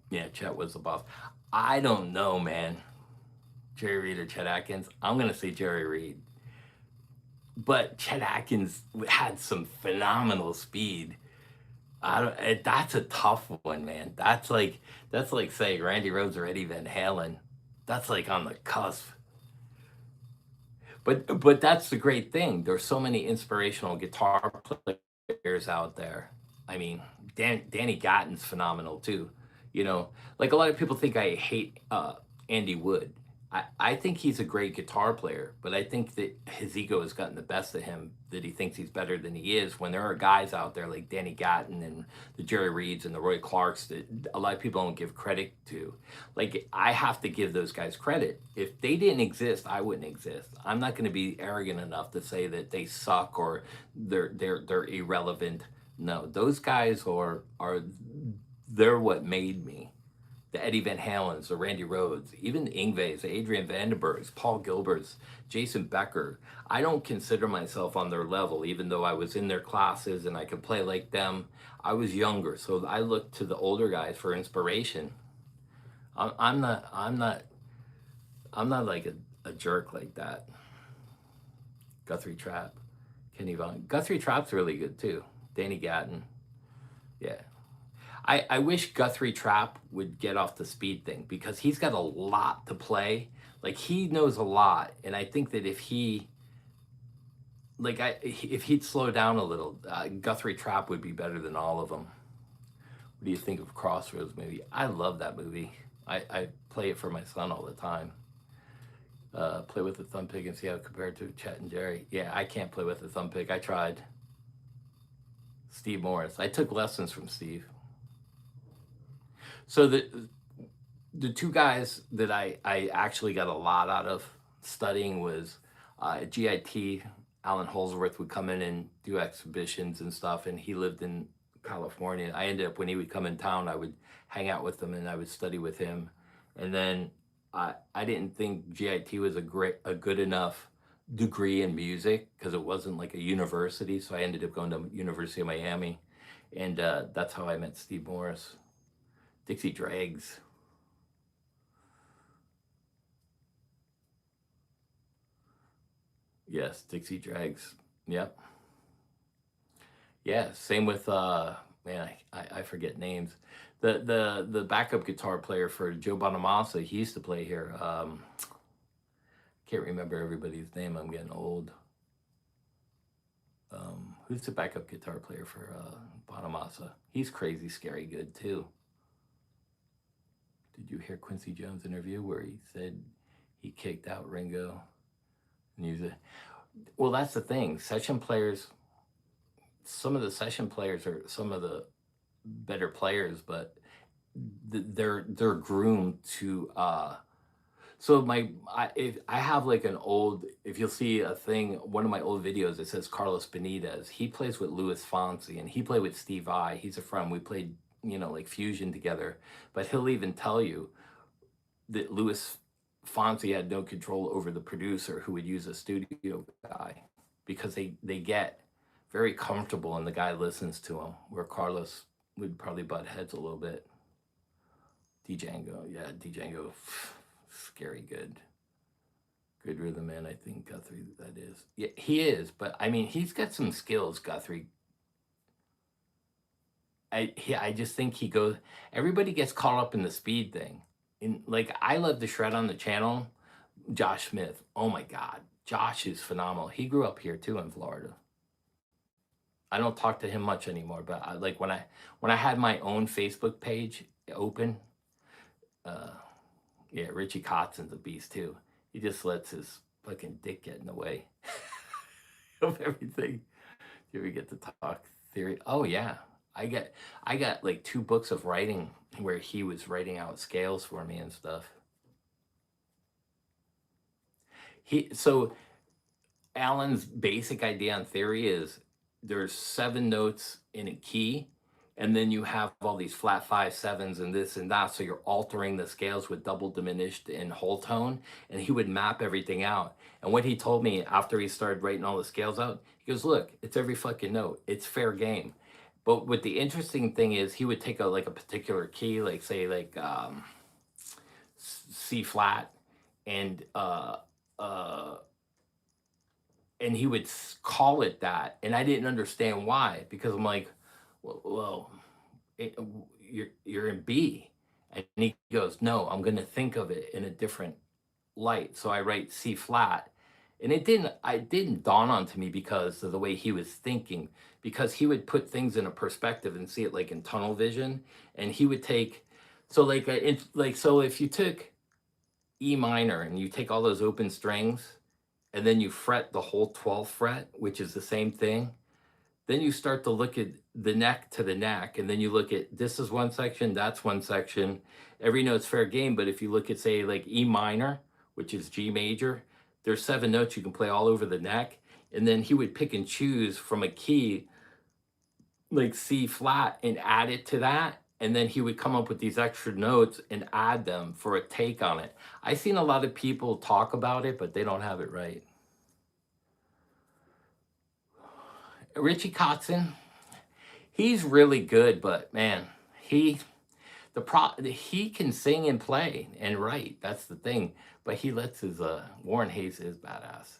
yeah, Chet was the boss. I don't know, man. Jerry Reed or Chet Atkins? I'm gonna say Jerry Reed. But Chet Atkins had some phenomenal speed. That's a tough one, man. That's like saying Randy Rhoads or Eddie Van Halen. That's like on the cusp. But that's the great thing. There's so many inspirational guitar players out there. I mean, Danny Gatton's phenomenal too. You know, like a lot of people think I hate Andy Wood. I think he's a great guitar player, but I think that his ego has gotten the best of him, that he thinks he's better than he is, when there are guys out there like Danny Gatton and the Jerry Reeds and the Roy Clarks that a lot of people don't give credit to. Like, I have to give those guys credit. If they didn't exist, I wouldn't exist. I'm not going to be arrogant enough to say that they suck or they're irrelevant. No, those guys are they're what made me. The Eddie Van Halens, the Randy Rhoads, even the Yngwies, the Adrian Vandenbergs, Paul Gilberts, Jason Becker. I don't consider myself on their level, even though I was in their classes and I could play like them. I was younger, so I looked to the older guys for inspiration. I'm not. I'm not like a jerk like that. Guthrie Trapp, Kenny Vaughn. Guthrie Trapp's really good too. Danny Gatton. Yeah. I wish Guthrie Trapp would get off the speed thing because he's got a lot to play. Like, he knows a lot, and I think that if he, like, if he'd slow down a little, Guthrie Trapp would be better than all of them. What do you think of Crossroads movie? I love that movie. I play it for my son all the time. Play with the thumb pick and see how it compared to Chet and Jerry. Yeah, I can't play with the thumb pick. I tried. Steve Morris. I took lessons from Steve. So the two guys that I actually got a lot out of studying was at GIT. Alan Holsworth would come in and do exhibitions and stuff, and he lived in California. I ended up, when he would come in town, I would hang out with him and I would study with him. And then I didn't think GIT was a good enough degree in music because it wasn't like a university. So I ended up going to University of Miami, and that's how I met Steve Morris. Dixie Dregs. Yes, Dixie Dregs. Yep. Yeah, same with man, I forget names. The backup guitar player for Joe Bonamassa, he used to play here. Can't remember everybody's name. I'm getting old. Who's the backup guitar player for Bonamassa? He's crazy, scary good too. Did you hear Quincy Jones' interview where he said he kicked out Ringo? And he's well, that's the thing. Session players, some of the session players are some of the better players, but they're groomed to so if I have like an old, if you'll see a thing, one of my old videos, it says Carlos Benitez. He plays with Louis Fonsi, and he played with Steve Vai. He's a friend. We played, like fusion together. But he'll even tell you that Louis Fonsi had no control over the producer who would use a studio guy, because they get very comfortable and the guy listens to him, where Carlos would probably butt heads a little bit. Django, yeah, Django, scary good. Good rhythm man, I think Guthrie, that is. Yeah, he is, but I mean, he's got some skills, Guthrie. I just think he goes, everybody gets caught up in the speed thing. And like, I love the shred on the channel. Josh Smith, oh my God, Josh is phenomenal. He grew up here too in Florida. I don't talk to him much anymore, but like when I had my own Facebook page open, uh, yeah, Richie Kotzen's a beast too. He just lets his fucking dick get in the way of everything. Do you ever get to talk theory? Oh yeah, I got like 2 books of writing where he was writing out scales for me and stuff. So Alan's basic idea on theory is there's 7 notes in a key, and then you have all these flat 5/7s and this and that. So you're altering the scales with double diminished and whole tone. And he would map everything out. And what he told me after he started writing all the scales out, he goes, look, it's every fucking note. It's fair game. But what the interesting thing is, he would take a particular key, like say like C flat, and uh, and he would call it that, and I didn't understand why, because I'm like, well, it, you're in B, and he goes, no, I'm going to think of it in a different light. So I write C flat, And it didn't dawn onto me because of the way he was thinking, because he would put things in a perspective and see it like in tunnel vision. And he would take, so like, so if you took E minor and you take all those open strings and then you fret the whole 12th fret, which is the same thing, then you start to look at the neck to the neck, and then you look at this is one section, that's one section. Every note's fair game, but if you look at, say, like E minor, which is G major, there's 7 notes you can play all over the neck. And then he would pick and choose from a key like C flat and add it to that. And then he would come up with these extra notes and add them for a take on it. I've seen a lot of people talk about it, but they don't have it right. Richie Kotzen, he's really good, but man, he can sing and play and write. That's the thing. But he lets his Warren Hayes is badass.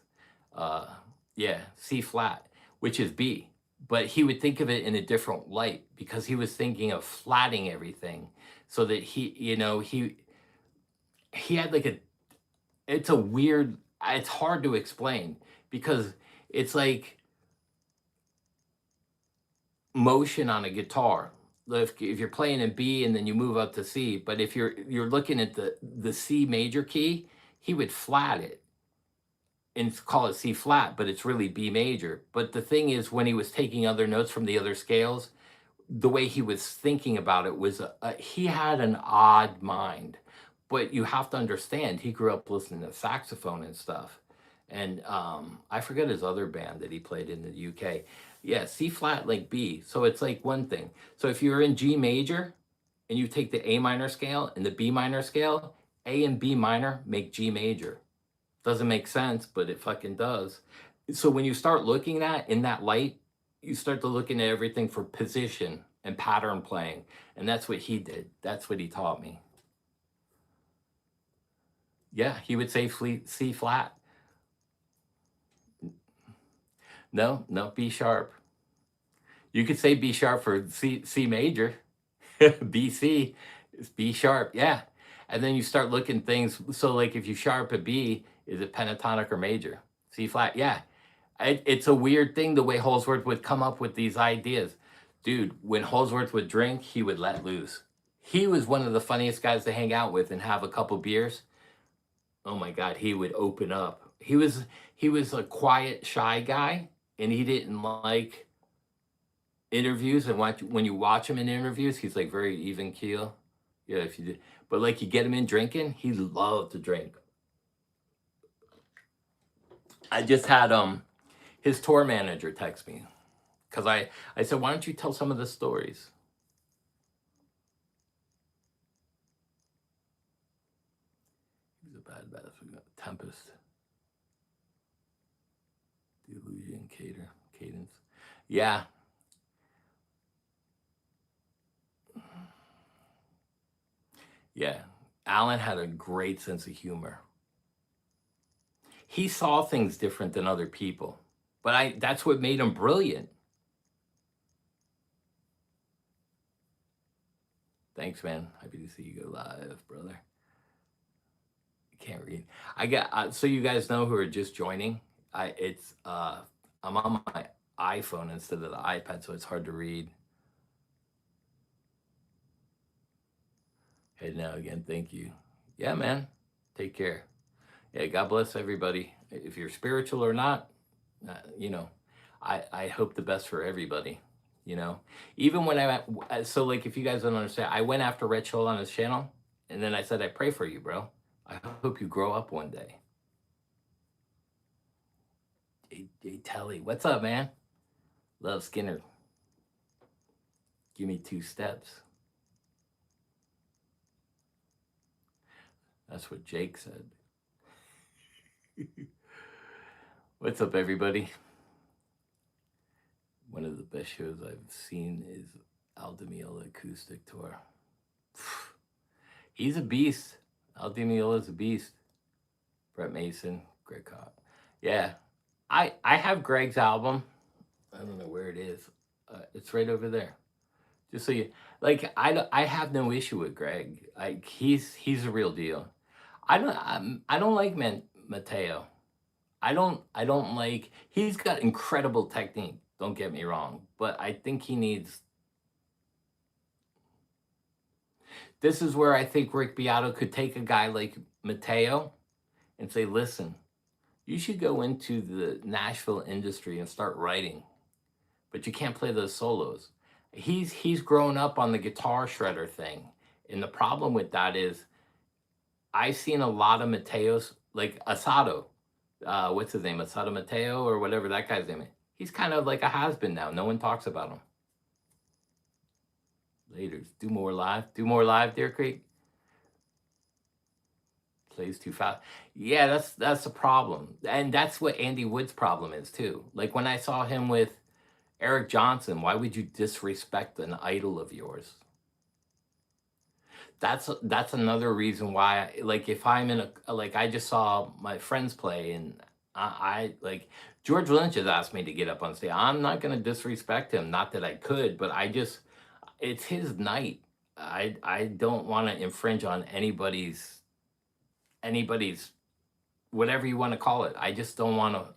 Uh, yeah, C flat, which is B. But he would think of it in a different light because he was thinking of flatting everything so that he had like it's a weird, it's hard to explain because it's like motion on a guitar. If you're playing in B and then you move up to C, but if you're looking at the C major key, he would flat it and call it C flat, but it's really B major. But the thing is, when he was taking other notes from the other scales, the way he was thinking about it was he had an odd mind. But you have to understand, he grew up listening to saxophone and stuff. And I forget his other band that he played in the UK. Yeah, C flat, like B. So it's like one thing. So if you're in G major and you take the A minor scale and the B minor scale, A and B minor make G major. Doesn't make sense, but it fucking does. So when you start looking at in that light, you start to looking at everything for position and pattern playing. And that's what he did. That's what he taught me. Yeah, he would say C flat. No, B sharp. You could say B sharp for C major. B C is B sharp. Yeah. And then you start looking things. So like if you sharp a B, is it pentatonic or major? C flat. Yeah. It's a weird thing the way Holsworth would come up with these ideas. Dude, when Holsworth would drink, he would let loose. He was one of the funniest guys to hang out with and have a couple beers. Oh my God, he would open up. He was a quiet, shy guy, and he didn't like interviews. And when you watch him in interviews, he's like very even keel. Yeah, if you did, but like you get him in drinking, he loved to drink. I just had his tour manager text me because I said, why don't you tell some of the stories? He's a bad bass. We got Tempest, the Illusion, Cadence. Yeah. Yeah. Alan had a great sense of humor. He saw things different than other people, but that's what made him brilliant. Thanks, man. Happy to see you go live, brother. I can't read. I got so you guys know who are just joining. I'm on my iPhone instead of the iPad, so it's hard to read. Hey, now again, thank you. Yeah, man. Take care. Yeah, God bless everybody. If you're spiritual or not, I hope the best for everybody. Even when so like if you guys don't understand, I went after Red Shoal on his channel, and then I said, I pray for you, bro. I hope you grow up one day. Hey Telly, what's up, man? Love Skinner. Give me 2 steps. That's what Jake said. What's up, everybody? One of the best shows I've seen is Al Di Meola Acoustic Tour. He's a beast. Al Di Meola's a beast. Brett Mason, Greg Cott. Yeah, I have Greg's album. I don't know where it is. It's right over there. Just so you like, I have no issue with Greg. Like he's a real deal. I don't like Mateo. I don't like, he's got incredible technique, don't get me wrong, but I think he needs, this is where I think Rick Beato could take a guy like Mateo and say, listen, you should go into the Nashville industry and start writing, but you can't play those solos. He's grown up on the guitar shredder thing. And the problem with that is I've seen a lot of Mateos, like Asado. What's his name? Asado Mateo or whatever that guy's name is. He's kind of like a has-been now. No one talks about him. Laters. Do more live. Do more live, Deer Creek. Plays too fast. Yeah, that's a problem. And that's what Andy Wood's problem is too. Like when I saw him with Eric Johnson, why would you disrespect an idol of yours? That's another reason why, like, if I'm in a, like, I just saw my friends play, and I like, George Lynch has asked me to get up on stage. I'm not going to disrespect him. Not that I could, but I just, it's his night. I don't want to infringe on anybody's whatever you want to call it. I just don't want to.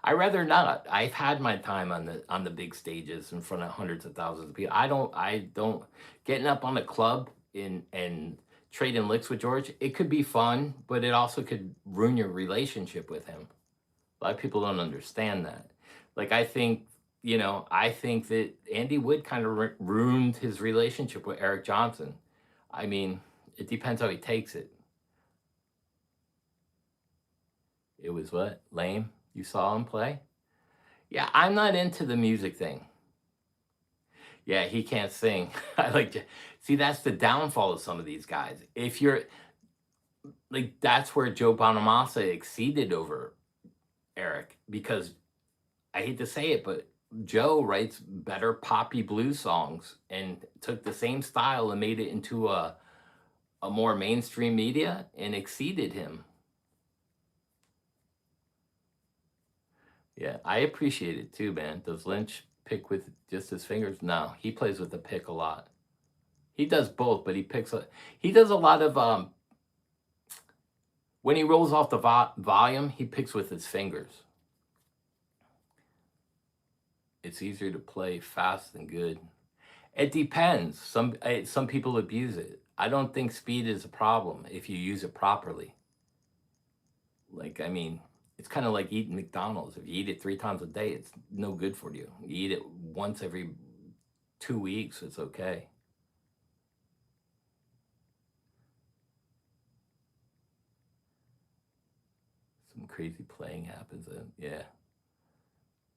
I rather not. I've had my time on the big stages in front of hundreds of thousands of people. I don't getting up on the club and trading licks with George. It could be fun, but it also could ruin your relationship with him. A lot of people don't understand that. Like I think that Andy Wood kind of ruined his relationship with Eric Johnson. I mean, it depends how he takes it. It was what? Lame? You saw him play? Yeah, I'm not into the music thing. Yeah, he can't sing. I like to see, that's the downfall of some of these guys. If you're like, that's where Joe Bonamassa exceeded over Eric, because I hate to say it, but Joe writes better poppy blues songs and took the same style and made it into a more mainstream media and exceeded him. Yeah, I appreciate it too, man. Does Lynch pick with just his fingers? No, he plays with the pick a lot. He does both, but he does a lot of when he rolls off the volume, he picks with his fingers. It's easier to play fast than good. It depends. Some people abuse it. I don't think speed is a problem if you use it properly. Like, I mean, it's kind of like eating McDonald's. If you eat it 3 times a day, it's no good for you. You eat it once every 2 weeks, it's okay. Some crazy playing happens. Yeah.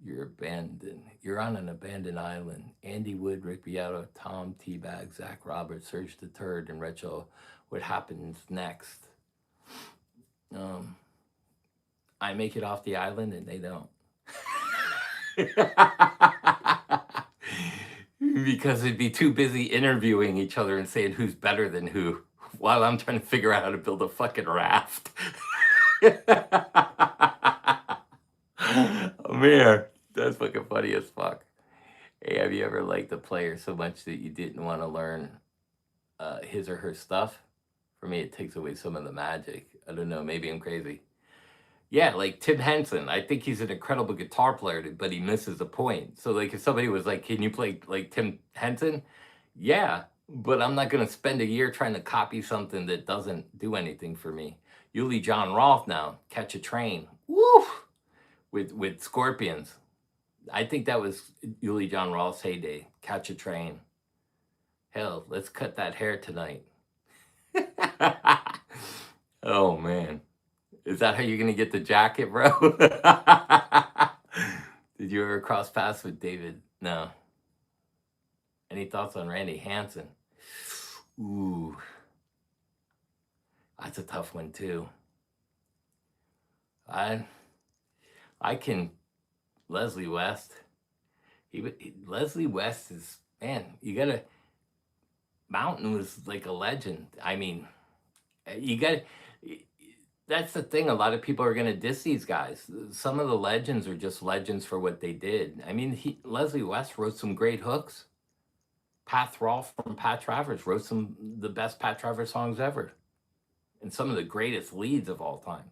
You're abandoned. You're on an abandoned island. Andy Wood, Rick Beato, Tom Teabag, Zach Roberts, Serge the Turd, and Rachel. What happens next? I make it off the island and they don't. Because it'd be too busy interviewing each other and saying who's better than who, while I'm trying to figure out how to build a fucking raft. Oh man, that's fucking funny as fuck. Hey, have you ever liked a player so much that you didn't want to learn his or her stuff? For me, it takes away some of the magic. I don't know, maybe I'm crazy. Yeah, like Tim Henson. I think he's an incredible guitar player, but he misses the point. So, like, if somebody was like, "Can you play like Tim Henson?" Yeah, but I'm not gonna spend a year trying to copy something that doesn't do anything for me. Yuli John Roth now, Catch a Train. Woo! With Scorpions. I think that was Yuli John Roth's heyday. Catch a Train. Hell, let's cut that hair tonight. Oh man. Is that how you're gonna get the jacket, bro? Did you ever cross paths with David? No. Any thoughts on Randy Hansen? Ooh. That's a tough one too. I can Leslie West. Leslie West is, man, you gotta, Mountain was like a legend. I mean, you gotta, that's the thing. A lot of people are gonna diss these guys. Some of the legends are just legends for what they did. I mean, Leslie West wrote some great hooks. Pat Thrall from Pat Travers wrote the best Pat Travers songs ever, and some of the greatest leads of all time.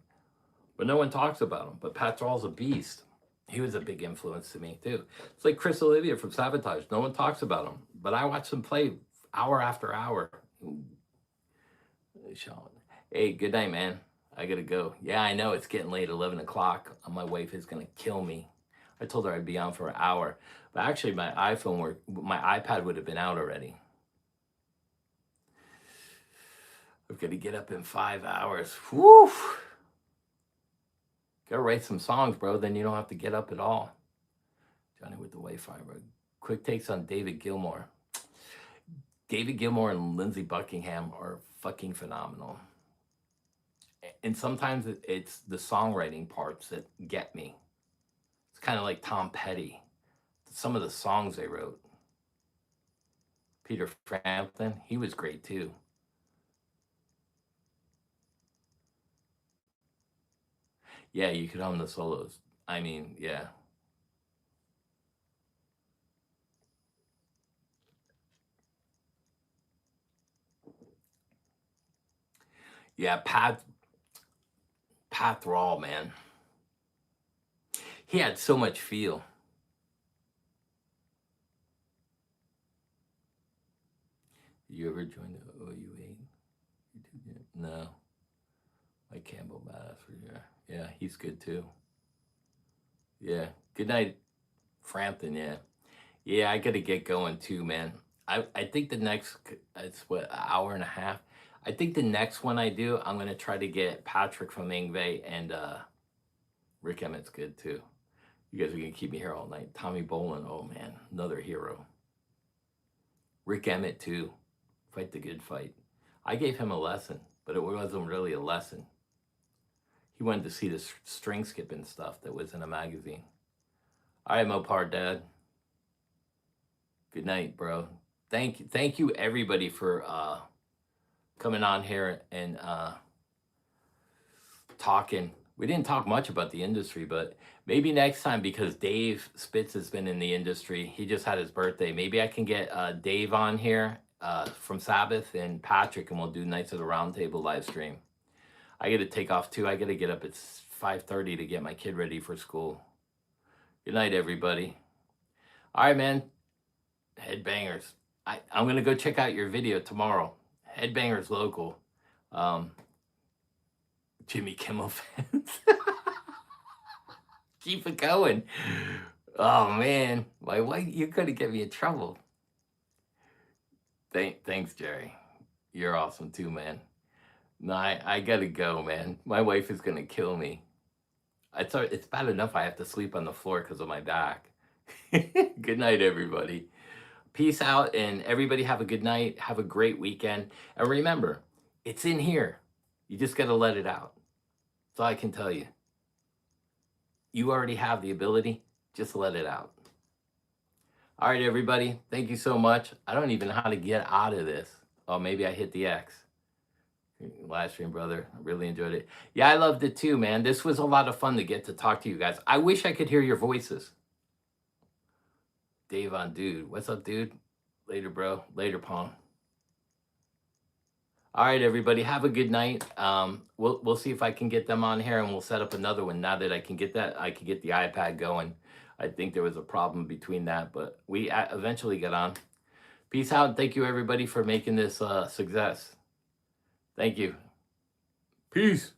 but no one talks about him. But Pat Thrall's a beast. He was a big influence to me too. It's like Chris Olivia from Sabotage. No one talks about him, but I watch him play hour after hour. Sean, hey, good night, man. I gotta go. Yeah, I know it's getting late, 11 o'clock. My wife is gonna kill me. I told her I'd be on for an hour, but actually my iPad would have been out already. I'm gonna get up in 5 hours. Woo! Gotta write some songs, bro. Then you don't have to get up at all. Johnny with the Wi-Fi, bro. Quick takes on David Gilmour. David Gilmour and Lindsey Buckingham are fucking phenomenal. And sometimes it's the songwriting parts that get me. It's kind of like Tom Petty. Some of the songs they wrote. Peter Frampton, he was great too. Yeah, you could hum the solos. I mean, yeah. Yeah, Pat Thrall, man. He had so much feel. You ever joined the OU8? No. Mike Campbell, badass for sure. Yeah, he's good too. Yeah. Good night, Frampton. Yeah. Yeah, I gotta get going too, man. I think the next, it's what, an hour and a half. I think the next one I do, I'm gonna try to get Patrick from Ingve and Rick Emmett's good too. You guys are gonna keep me here all night. Tommy Bolin, oh man, another hero. Rick Emmett too. Fight the good fight. I gave him a lesson, but it wasn't really a lesson. He wanted to see the string skipping stuff that was in a magazine. All right, Mopar Dad. Good night, bro. Thank you everybody for coming on here and talking. We didn't talk much about the industry, but maybe next time, because Dave Spitz has been in the industry. He just had his birthday. Maybe I can get Dave on here from Sabbath and Patrick, and we'll do Nights of the Round Table live stream. I got to take off too. I got to get up at 5:30 to get my kid ready for school. Good night, everybody. All right, man. Headbangers. I'm going to go check out your video tomorrow. Headbangers Local. Jimmy Kimmel fans. Keep it going. Oh, man. My wife, you're going to get me in trouble. Thanks, Jerry. You're awesome too, man. No, I got to go, man. My wife is going to kill me. It's bad enough I have to sleep on the floor because of my back. Good night, everybody. Peace out, and everybody have a good night. Have a great weekend. And remember, it's in here. You just got to let it out. That's all I can tell you. You already have the ability. Just let it out. All right, everybody. Thank you so much. I don't even know how to get out of this. Oh, maybe I hit the X. Live stream, brother. I really enjoyed it. Yeah, I loved it too, man. This was a lot of fun to get to talk to you guys. I wish I could hear your voices. Dave on dude. What's up, dude? Later, bro. Later, Pong. All right, everybody. Have a good night. We'll see if I can get them on here, and we'll set up another one. Now that I can get that, I can get the iPad going. I think there was a problem between that, but we eventually got on. Peace out. And thank you, everybody, for making this success. Thank you. Peace.